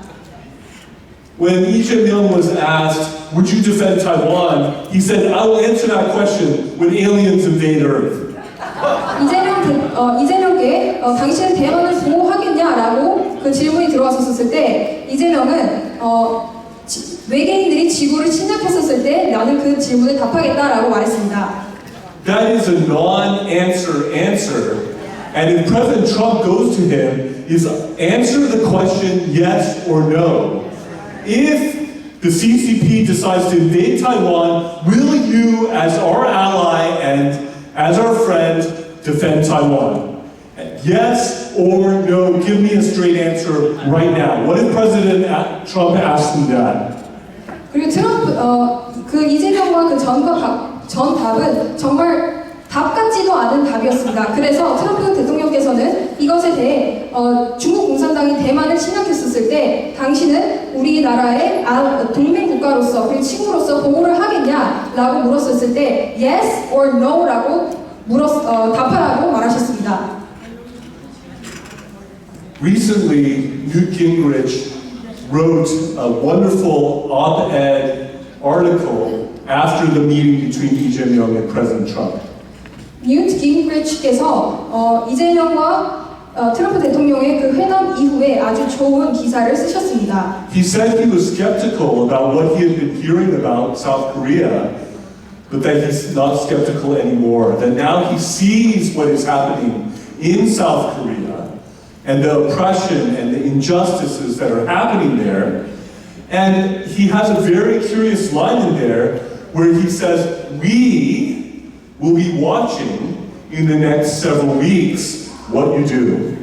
When Lee Jae-myung was asked, would you defend Taiwan? He said, I will answer that question when aliens invade Earth. 이재명께 당신은 대만을 보호하겠냐라고 그 질문이 들어왔었을 때 이재명은 외계인들이 지구를 침략했었을 때 나는 그 질문을 답하겠다라고 말했습니다. That is a non-answer answer. And if President Trump goes to him, is answer the question yes or no. If the CCP decides to invade Taiwan, will you, as our ally and as our friend, defend Taiwan? Yes or no? Give me a straight answer right now. What if President Trump asks him that? 그리고 그 이재명과 그 전 답은 정말 답 같지도 않은 답이었습니다. 그래서 트럼프 대통령께서는 이것에 대해 중국 공산당이 대만을 침략했었을 때 당신은 우리나라의 동맹 국가로서 그리고 친구로서 보호를 하겠냐라고 물었었을 때 yes or no라고 답하라고 말하셨습니다. Recently, Newt Gingrich wrote a wonderful op-ed article after the meeting between Lee Jae-myung and President Trump. 뉴트 깅그리치께서 이재명과 트럼프 대통령의 그 회담 이후에 아주 좋은 기사를 쓰셨습니다. He said he was skeptical about what he had been hearing about South Korea, but that he's not skeptical anymore. That now he sees what is happening in South Korea and the oppression and the injustices that are happening there. And he has a very curious line in there where he says, we will be watching in the next several weeks what you do.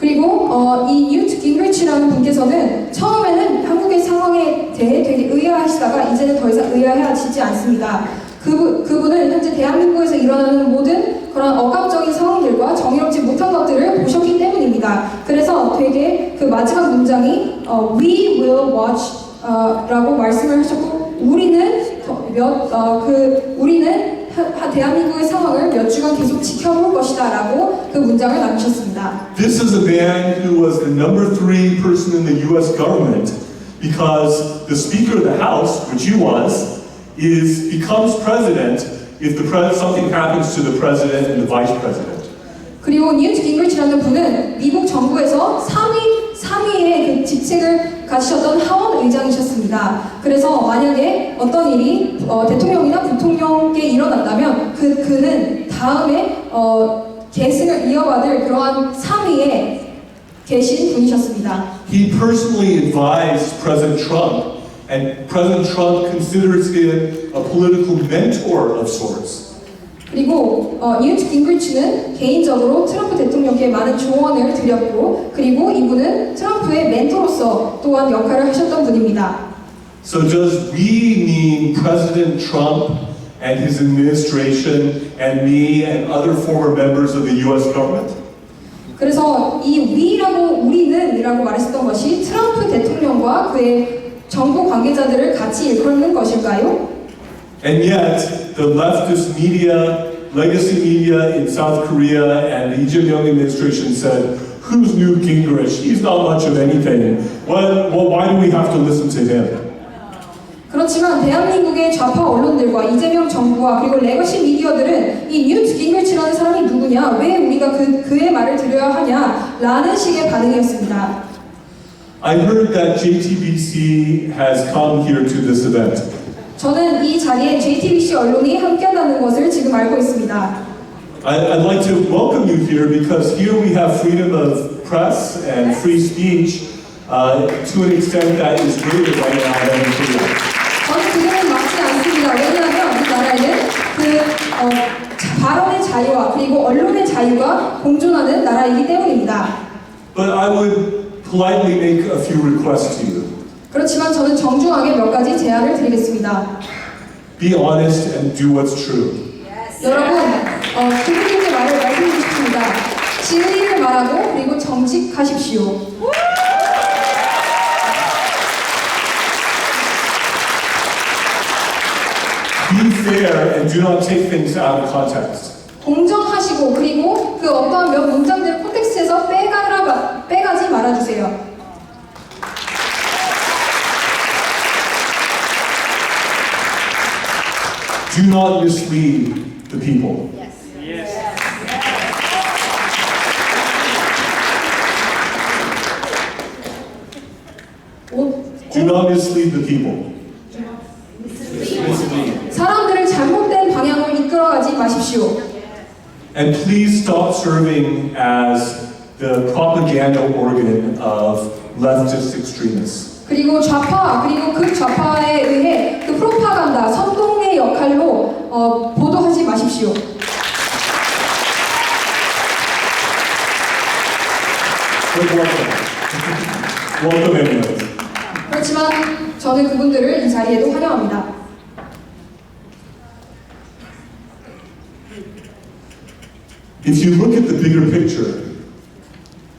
그리고 이 뉴트 깅그리치라는 분께서는 처음에는 한국의 상황에 대해 되게 의아하시다가 이제는 더 이상 의아해하시지 않습니다. 그분은 현재 대한민국에서 일어나는 모든 그런 억압적인 상황들과 정의롭지 못한 것들을 보셨기 때문입니다. 그래서 되게 그 마지막 문장이 We will watch 라고 말씀을 하셨고 우리는 대한민국의 상황을 몇 주간 계속 지켜볼 것이다라고 그 문장을 남기셨습니다. This is a man who was the number 3 person in the U.S. government because the Speaker of the House, which he was, becomes president if something happens to the president and the vice president. 그리고 뉴트 깅그리치라는 분은 미국 정부에서 3위의 그 직책을 가지셨던 하원 의장이셨습니다. 그래서 만약에 어떤 일이 대통령이나 부통령께 일어난다면 그는 다음에 계승을 이어받을 그러한 3위에 계신 분이셨습니다. He personally advised President Trump and President Trump considers him a political mentor of sorts. 그리고 뉴트 깅그리치는 개인적으로 트럼프 대통령께 많은 조언을 드렸고 그리고 이분은 트럼프의 멘토로서 또한 역할을 하셨던 분입니다. So does we mean President Trump and his administration and me and other former members of the US government? 그래서 이 우리는이라고 말했었던 것이 트럼프 대통령과 그의 정부 관계자들을 같이 일컫는 것일까요? And yet, the leftist media, legacy media in South Korea and the Lee Jae-myung administration said, who's Newt Gingrich? He's not much of anything. Well, why do we have to listen to him? 그렇지만 대한민국의 좌파 언론들과 이재명 정부와 그리고 레거시 미디어들은 이 뉴트 깅그리치라는 사람이 누구냐? 왜 우리가 그의 말을 들어야 하냐? 라는 식의 반응이었습니다. I heard that JTBC has come here to this event. 저는 이 자리에 JTBC 언론이 함께한다는 것을 지금 알고 있습니다. I'd like to welcome you here because here we have freedom of press and free speech to an extent that is greater right now than in Korea. 저는 그들은 맞지 않습니다. 왜냐하면 이 나라에는 발언의 자유와 그리고 언론의 자유가 공존하는 나라이기 때문입니다. But I would politely make a few requests to you. 그렇지만 저는 정중하게 몇 가지 제안을 드리겠습니다. Be honest and do what's true. 여러분, 그분들께 말을 말씀드리고 싶습니다. 진리를 말하고 그리고 정직하십시오. Be fair and do not take things out of context. 공정하시고 그리고 그 어떠한 몇 문장들을 콘텍스트에서 빼가지 말아주세요. Do not mislead the people. Do not mislead the people. 사람들을 잘못된 방향으로 이끌어가지 마십시오. And please stop serving as the propaganda organ of leftist extremists. 그리고 좌파 그리고 극좌파에 의해 그 프로파간다 선동의 역할로 보도하지 마십시오. But welcome. Welcome anyways. 그렇지만 저는 그분들을 이 자리에도 환영합니다. If you look at the bigger picture,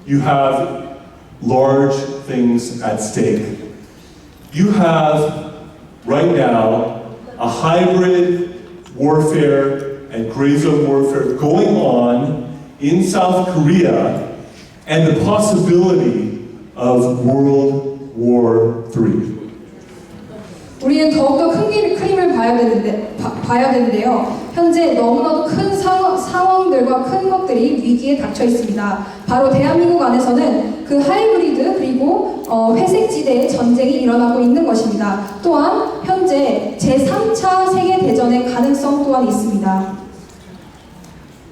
you have large things at stake. You have, right now, a hybrid warfare and gray zone warfare going on in South Korea and the possibility of World War III. 우리는 더욱더 큰 그림을 봐야 되는데요. 현재 너무나도 큰 상황들과 큰 것들이 위기에 닥쳐 있습니다. 바로 대한민국 안에서는 그 하이브리드 그리고 회색지대의 전쟁이 일어나고 있는 것입니다. 또한 현재 제3차 세계대전의 가능성 또한 있습니다.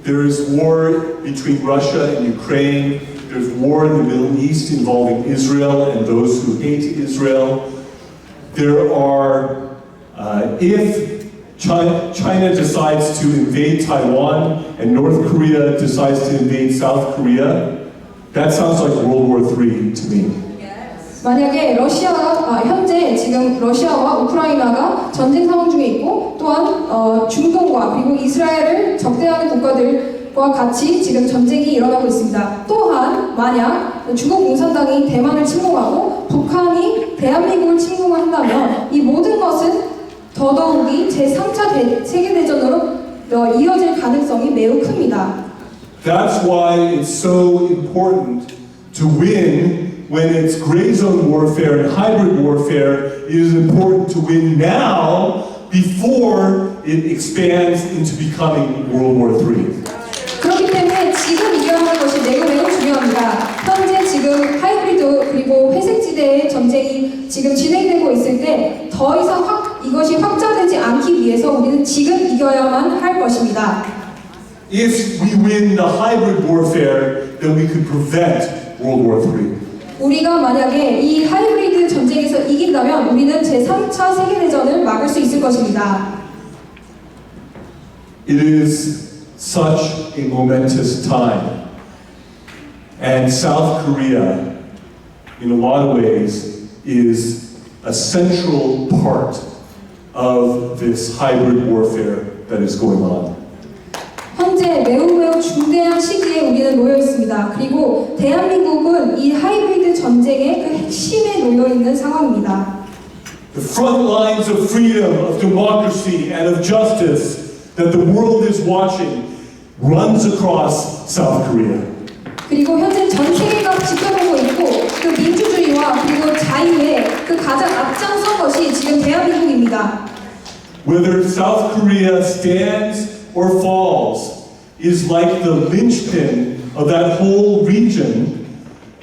There is war between Russia and Ukraine. There's war in the Middle East involving Israel and those who hate Israel. There are, if China decides to invade Taiwan and North Korea decides to invade South Korea, that sounds like World War III to me. 만약에 현재 지금 러시아와 우크라이나가 전쟁 상황 중에 있고 또한 중동과 그리고 이스라엘을 적대하는 국가들과 같이 지금 전쟁이 일어나고 있습니다. 또한 만약 중국 공산당이 대만을 침공하고 북한이 대한민국을 침공을 한다면 이 모든 것은 더더욱이 제3차 세계대전으로 이어질 가능성이 매우 큽니다. That's why it's so important to win when it's gray zone warfare and hybrid warfare. It is important to win now before it expands into becoming World War III. 그렇기 때문에 지금 이겨야 하는 것이 매우 중요합니다. 현재 지금 하이브리드 그리고 회색지대의 전쟁이 지금 진행되고 있을 때 더 이상 이것이 확장되지 않기 위해서 우리는 지금 이겨야만 할 것입니다. If we win the hybrid warfare, then we could prevent World War III. 우리가 만약에 이 하이브리드 전쟁에서 이긴다면 우리는 제3차 세계대전을 막을 수 있을 것입니다. It is such a momentous time. And South Korea, in a lot of ways, is a central part of this hybrid warfare that is going on. 현재 매우 중대한 시기에 우리는 놓여 있습니다. 그리고 대한민국은 이 하이브리드 전쟁의 그 핵심에 놓여 있는 상황입니다. The front lines of freedom, of democracy, and of justice that the world is watching runs across South Korea. 그리고 현재 전 세계가 지켜보고 있고 그 민주주의와 그리고 자유의 그 가장 앞장선 것이 지금 대한민국입니다. Whether South Korea stands or falls is like the linchpin of that whole region,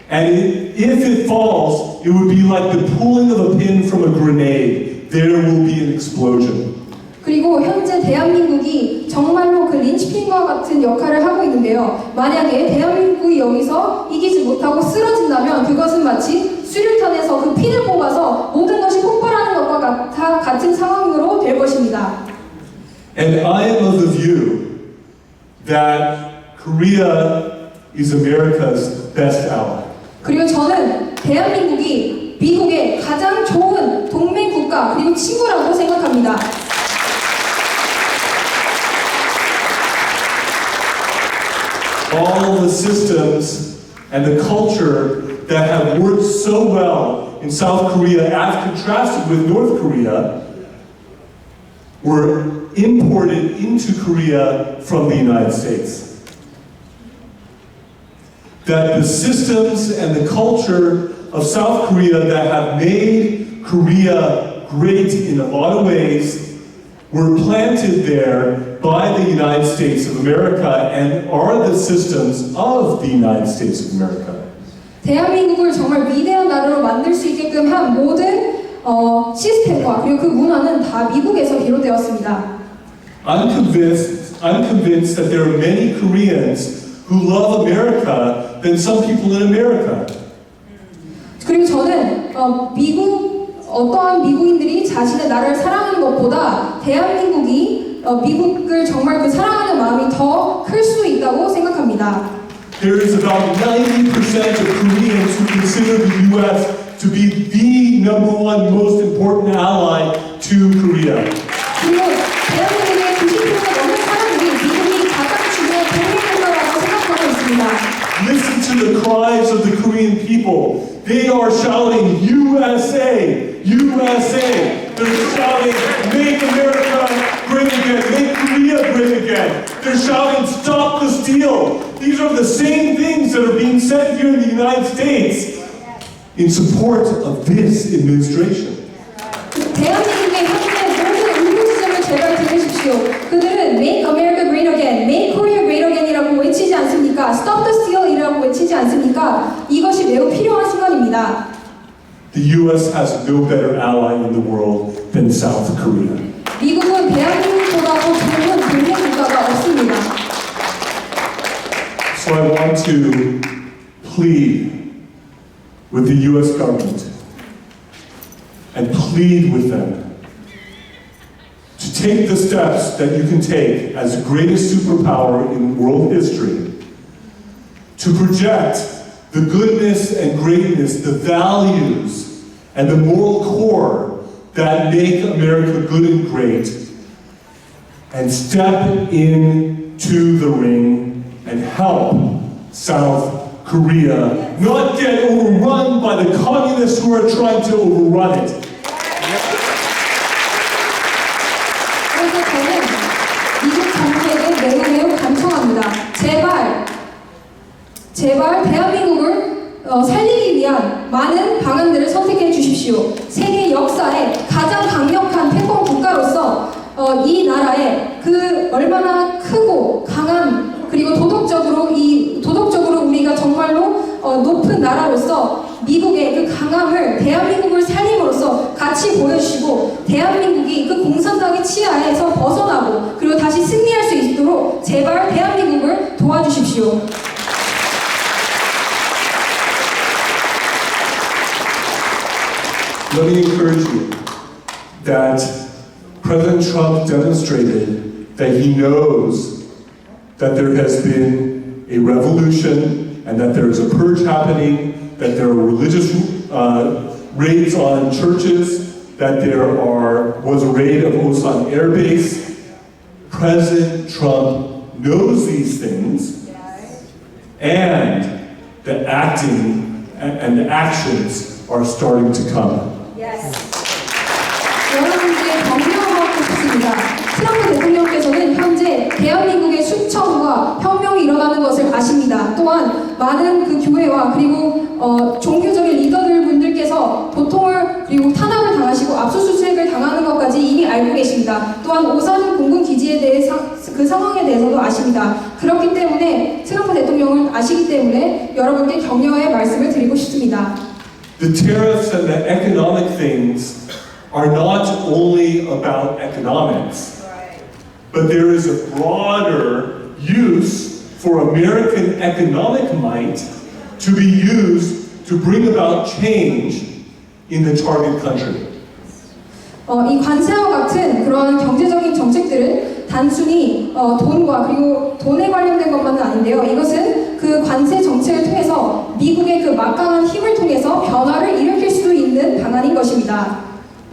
and if it falls, it would be like the pulling of a pin from a grenade. There will be an explosion. 그리고 현재 대한민국이 정말로 그 린치핀과 같은 역할을 하고 있는데요. 만약에 대한민국이 여기서 이기지 못하고 쓰러진다면 그것은 마치 수류탄에서 그 핀을 뽑아서 모든 것이 폭발하는 것과 같은 상황으로 될 것입니다. And I am of the view that Korea is America's best ally. 그리고 저는 대한민국이 미국의 가장 좋은 동맹 국가 그리고 친구라고 생각합니다. All the systems and the culture that have worked so well in South Korea as contrasted with North Korea were imported into Korea from the United States. That the systems and the culture of South Korea that have made Korea great in a lot of ways were planted there by the United States of America and are the systems of the United States of America. 대한민국을 정말 위대한 나라로 만들 수 있게끔 한 모든 시스템과 그리고 그 문화는 다 미국에서 비롯되었습니다. I'm convinced that there are many Koreans who love America than some people in America. 그리고 저는 어떠한 미국인들이 자신의 나라를 사랑하는 것보다 대한민국이 미국을 정말 그 사랑하는 마음이 더 클 수 있다고 생각합니다. There is about 90% of Koreans who consider the U.S. to be the number one most important ally to Korea. 그리고 대한민국의 90%가 넘는 사람들이 미국이 가장 중요한 동맹국가라고 생각하고 있습니다. Listen to the cries of the Korean people. They are shouting, USA, USA. They're shouting, make America great again, make Korea great again. They're shouting, stop the steal. These are the same things that are being said here in the United States in support of this administration. 대한민국의 현재 모든 의무지점을 제발 들으십시오. 그들은 Make America Great Again, Make Korea Great Again이라고 외치지 않습니까? Stop the Steal이라고 외치지 않습니까? 이것이 매우 필요한 순간입니다. The U.S. has no better ally in the world than South Korea. 미국은 대한민국보다 더 좋은 동맹 국가가 없습니다. So I want to plead with the U.S. government and plead with them to take the steps that you can take as the greatest superpower in world history to project the goodness and greatness, the values and the moral core that make America good and great, and step into the ring and help South Korea not get overrun by the communists who are trying to overrun it. 그래서 저는 미국 정부에게 매우 간청합니다. 제발 대한민국을 살리기 위한 많은 방안들을 선택해 주십시오. 세계 역사의 가장 강력한 패권 국가로서 이 나라의 그 얼마나 크고 강한 그리고 도덕적으로 우리가 정말로 높은 나라로서 미국의 그 강함을 대한민국을 살림으로써 같이 보여주시고 대한민국이 그 공산당의 치하에서 벗어나고 그리고 다시 승리할 수 있도록 제발 대한민국을 도와주십시오. Let me encourage you that President Trump demonstrated that he knows that there has been a revolution and that there is a purge happening, that there are religious raids on churches, that there was a raid of Osan Air Base. President Trump knows these things, and the acting and the actions are starting to come. 여러분께 격려하고 싶습니다. 트럼프 대통령께서는 현재 대한민국의 수청과 혁명이 일어나는 것을 아십니다. 또한 많은 그 교회와 그리고 종교적인 리더들 분들께서 고통을 그리고 탄압을 당하시고 압수수색을 당하는 것까지 이미 알고 계십니다. 또한 오산 공군 기지에 대해 그 상황에 대해서도 아십니다. 그렇기 때문에 트럼프 대통령을 아시기 때문에 여러분께 격려의 말씀을 드리고 싶습니다. The tariffs and the economic things are not only about economics, but there is a broader use for American economic might to be used to bring about change in the target country. 이 관세와 같은 그런 경제적인 정책들은 단순히 돈과 그리고 돈에 관련된 것만은 아닌데요. 이것은 그 관세 정책을 통해서 미국의 그 막강한 힘을 통해서 변화를 일으킬 수도 있는 방안인 것입니다.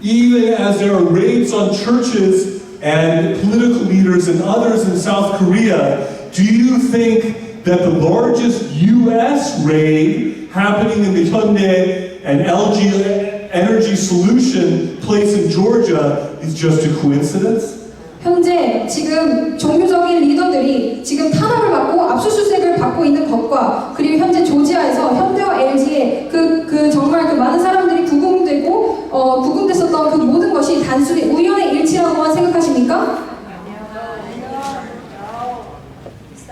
Even as there are raids on churches and political leaders and others in South Korea, do you think that the largest U.S. raid happening in the Hyundai and LG Energy Solution place in Georgia is just a coincidence? 현재 지금 종교적인 리더들이 지금 탄압을 받고 압수수색을 받고 있는 것과 그리고 현재 조지아에서 현대와 LG의 그 정말 그 많은 사람들이 구금됐었던 그 모든 것이 단순히 우연의 일치라고만 생각하십니까?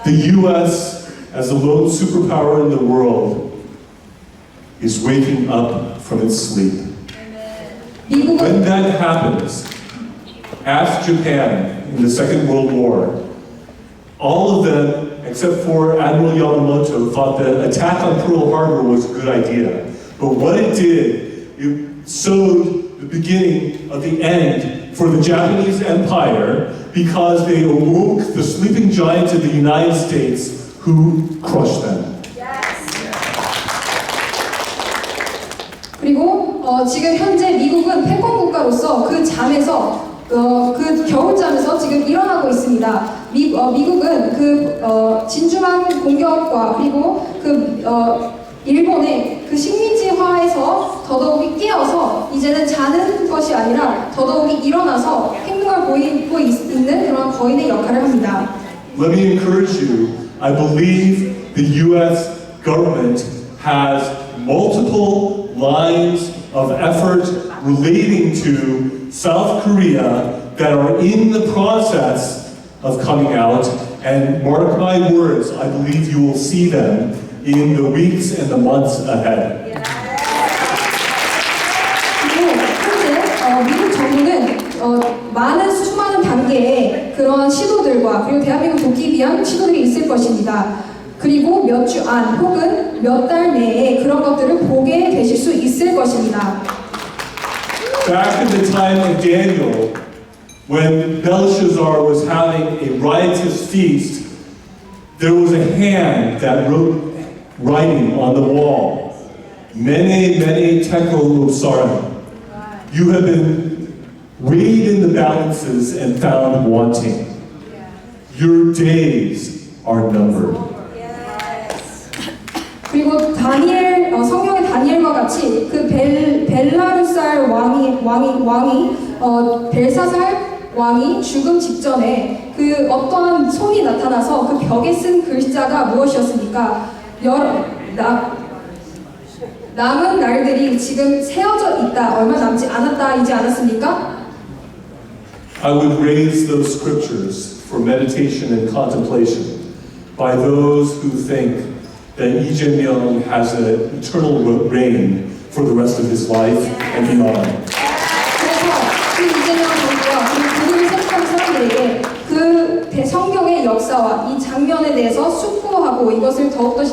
The U.S. as the lone superpower in the world is waking up from its sleep. 미국은 When that happens, ask Japan in the Second World War. All of them, except for Admiral Yamamoto, thought that attack on Pearl Harbor was a good idea. But what it did, it sowed the beginning of the end for the Japanese Empire because they awoke the sleeping giants of the United States who crushed them. 그리고 지금 현재 미국은 패권 국가로서 그 잠에서 그 겨울잠에서 지금 일어나고 있습니다. 미국은 진주만 공격과 그리고 일본의 그 식민지화에서 더더욱이 깨어서 이제는 자는 것이 아니라 더더욱이 일어나서 행동을 보이고 있는 그런 거인의 역할을 합니다. Let me encourage you. I believe the U.S. government has multiple lines of effort relating to South Korea that are in the process of coming out. And mark my words, I believe you will see them in the weeks and the months ahead. 그리고 현재 미국 정부는 많은 수많은 단계의 그런 시도들과 그리고 대한민국 돕기 위한 시도들이 있을 것입니다. 그리고 몇 주 안 혹은 몇 달 내에 그런 것들을 보게 되실 수 있을 것입니다. Back in the time of Daniel, when Belshazzar was having a riotous feast, there was a hand that wrote writing on the wall. Mene, mene, tekel, usarim. You have been weighed in the balances and found wanting. Your days are numbered. 그리고 성경의 다니엘과 같이 그 벨라루살 벨사살 왕이 죽음 직전에 그 어떠한 손이 나타나서 그 벽에 쓴 글자가 무엇이었습니까? 남은 날들이 지금 세어져 있다. 얼마 남지 않았다이지 않았습니까? I would raise those scriptures for meditation and contemplation by those who think that Lee Jae-myung has an eternal reign for the rest of his life and beyond. 그래서 그 이재명 정부와 그들을 생각하는 사람들에게 그 성경의 역사와 이 장면에 대해서 숙고하고 이것을 더욱더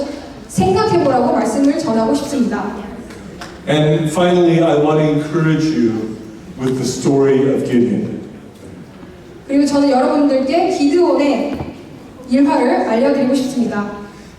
생각해보라고 말씀을 전하고 싶습니다. And finally, I want to encourage you with the story of Gideon. 그리고 저는 여러분들께 기드온의 일화를 알려드리고 싶습니다.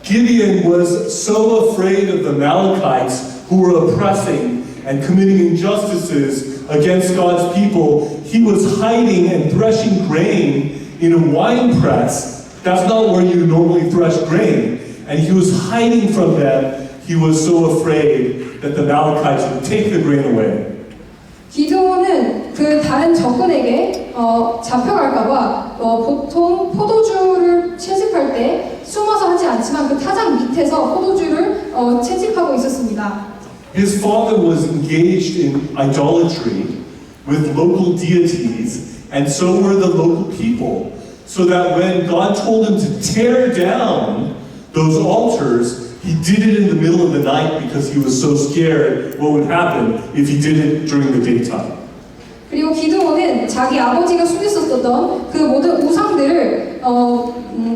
Gideon was so afraid of the Amalekites who were oppressing and committing injustices against God's people. He was hiding and threshing grain in a wine press. That's not where you normally thresh grain. And he was hiding from them. He was so afraid that the Amalekites would take the grain away. 기드온은 그 다른 적군에게 잡혀갈까봐 보통 포도주를 채집할 때 숨어서 하지 않지만 그 타작 밑에서 포도주를 채집하고 있었습니다. His father was engaged in idolatry with local deities, and so were the local people. So that when God told him to tear down those altars, he did it in the middle of the night because he was so scared what would happen if he did it during the daytime. 그리고 기드온은 자기 아버지가 숨겼었던 그 모든 우상들을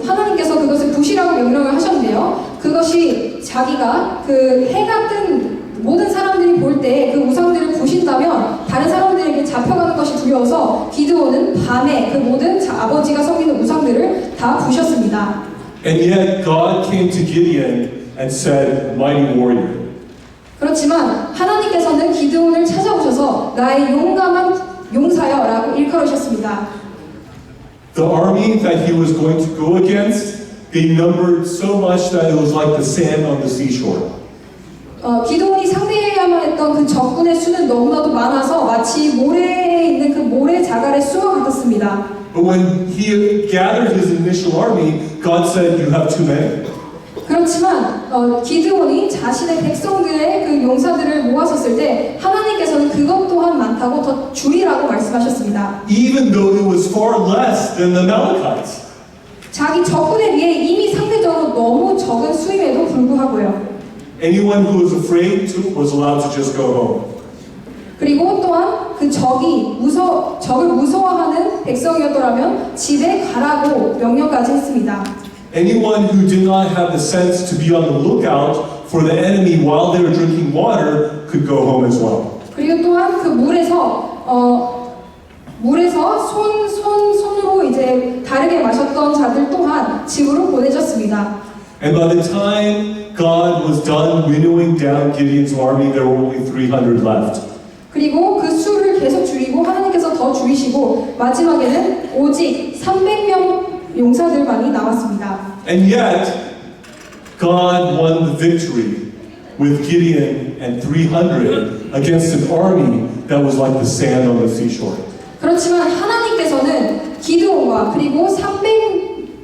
하나님께서 그것을 부시라고 명령을 하셨는데요. 그것이 자기가 그 해가 뜬 모든 사람들이 볼 때 그 우상들을 부신다면 다른 사람들에게 잡혀가는 것이 두려워서 기드온은 밤에 그 모든 아버지가 섬기는 우상들을 다 부셨습니다. And yet God came to Gideon and said, "Mighty warrior." 그렇지만 하나님께서는 기드온을 찾아오셔서 나의 용감한 용사여라고 일컬으셨습니다. The army that he was going to go against, they numbered so much that it was like the sand on the seashore. 기드온이 상대해야만 했던 그 적군의 수는 너무나도 많아서 마치 모래에 있는 그 모래 자갈의 수와 같았습니다. But when he gathered his initial army, God said, "You have too many." 그렇지만 기드온이 자신의 백성들의 그 용사들을 모았었을 때 하나님께서는 그것 또한 많다고 더 줄이라고 말씀하셨습니다. Even though it was far less than the Amalekites. 자기 적군에 비해 이미 상대적으로 너무 적은 수임에도 불구하고요. Anyone who was afraid was allowed to just go home. 그리고 또한 그 적을 무서워하는 백성이었더라면 집에 가라고 명령까지 했습니다. Anyone who did not have the sense to be on the lookout for the enemy while they were drinking water could go home as well. 그리고 또한 그 물에서 손으로 이제 다르게 마셨던 자들 또한 집으로 보내졌습니다. And by the time God was done winnowing down Gideon's army, there were only 300 left. 그리고 그 수를 계속 줄이고 하나님께서 더 줄이시고 마지막에는 오직 300명 용사들만이 남았습니다. And yet, God won the victory with Gideon and 300 against an army that was like the sand on the seashore. 그렇지만 하나님께서는 기드온과 그리고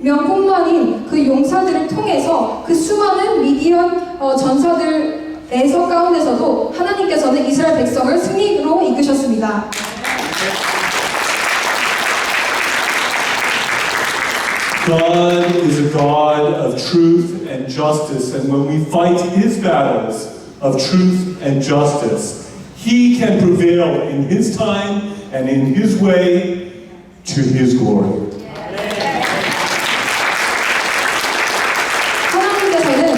300명뿐만인 그 용사들을 통해서 그 수많은 미디안 전사들에서 가운데서도 하나님께서는 이스라엘 백성을 승리로 이끄셨습니다. God is a God of truth and justice, and when we fight His battles of truth and justice, He can prevail in His time and in His way to His glory. 하나님께서는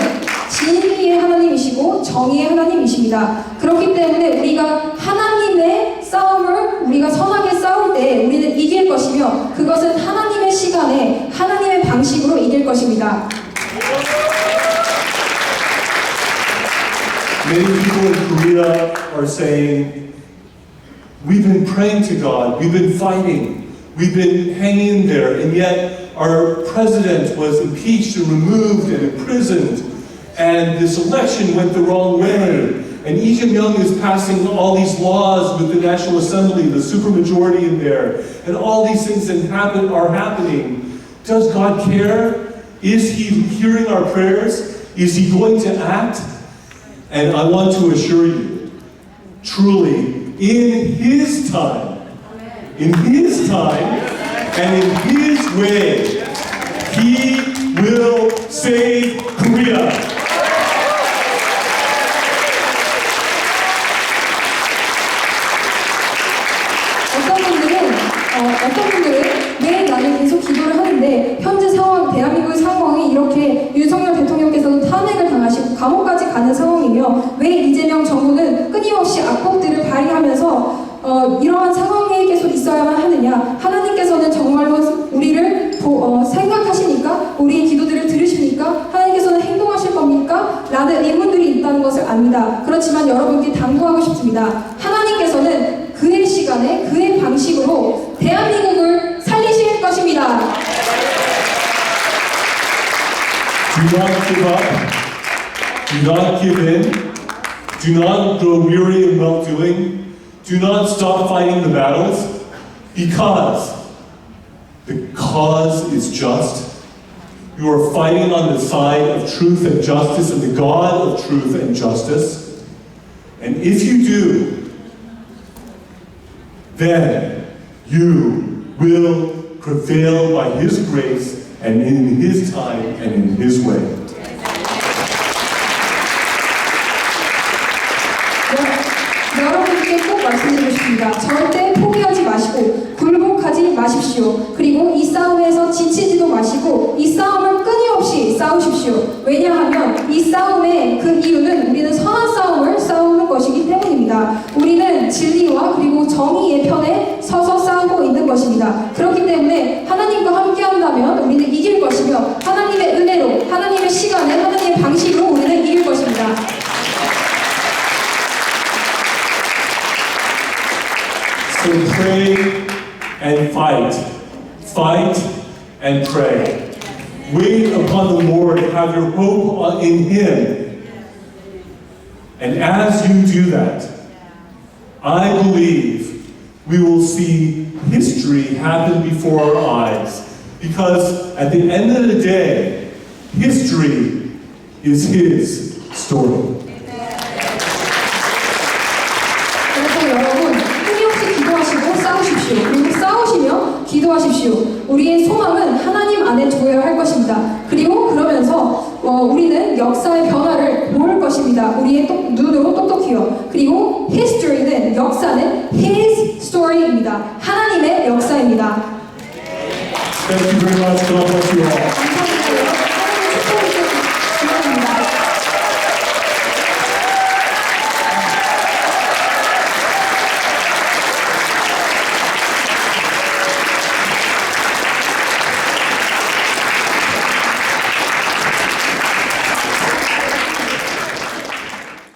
진리의 하나님이시고 정의의 하나님이십니다. 그렇기 때문에 우리가 하나님의 싸움을 우리가 선하게 싸울 때 우리는 이길 것이며 그것은 하나님의 시간에 하나님의 방식으로 이길 것입니다. Many people in Korea are saying, we've been praying to God, we've been fighting, we've been hanging in there, and yet our president was impeached and removed and imprisoned, and this election went the wrong way. And Lee Jae-myung is passing all these laws with the National Assembly, the supermajority in there, and all these things that are happening. Does God care? Is He hearing our prayers? Is He going to act? And I want to assure you, truly, in His time, and in His way, He will save Korea. 어떤 분들은 왜 나는 계속 기도를 하는데 현재 상황, 대한민국의 상황이 이렇게 윤석열 대통령께서도 탄핵을 당하시고 감옥까지 가는 상황이며 왜 이재명 정부는 끊임없이 악법들을 발휘하면서 이러한 상황에 계속 있어야만 하느냐? 하나님께서는 정말로 우리를 생각하시니까 우리의 기도들을 들으시니까 하나님께서는 행동하실 겁니까? 라는 의문들이 있다는 것을 압니다. 그렇지만 여러분께 당부하고 싶습니다. 하나님께서는 그의 시간에 그의 방식으로 대한민국을 살리실 것입니다. Do not give up. Do not give in. Do not grow weary in well-doing. Do not stop fighting the battles, because the cause is just. You are fighting on the side of truth and justice and the God of truth and justice. And if you do, then you will prevail by His grace and in His time and in His way. 여러분께 꼭 말씀드리고 싶습니다. 절대 포기하지 마시고 굴복하지 마십시오. 그리고 이 싸움에서 지치지도 마시고 이 싸움을 끊임없이 싸우십시오. 왜냐하면 이 싸움의 그 이유는 우리는 선한 싸움을 싸우는 것이기 때문입니다. 우리는 진리와 그리고 정의의 편에 서서 싸우고 있는 것입니다. 그렇기 때문에 하나님과 함께 한다면 우리는 이길 것이며 하나님의 은혜로 하나님의 시간에 하나님의 방식으로 우리는 이길 것입니다. So pray and fight. Fight and pray. Wait upon the Lord, have your hope in Him. And as you do that, I believe we will see history happen before our eyes. Because at the end of the day, history is His story. 그래서 여러분 끊임없이 기도하시고 싸우십시오. 그리고 싸우시며 기도하십시오. 우리의 소망은 하나님 안에 두어야 할 것입니다. 그리고 그러면서 우리는 역사의 변화를 볼 것입니다. 우리의 눈으로 똑똑히요. 그리고 history는 역사는 His story입니다. 하나님의 역사입니다. Thank you very much. God bless you all.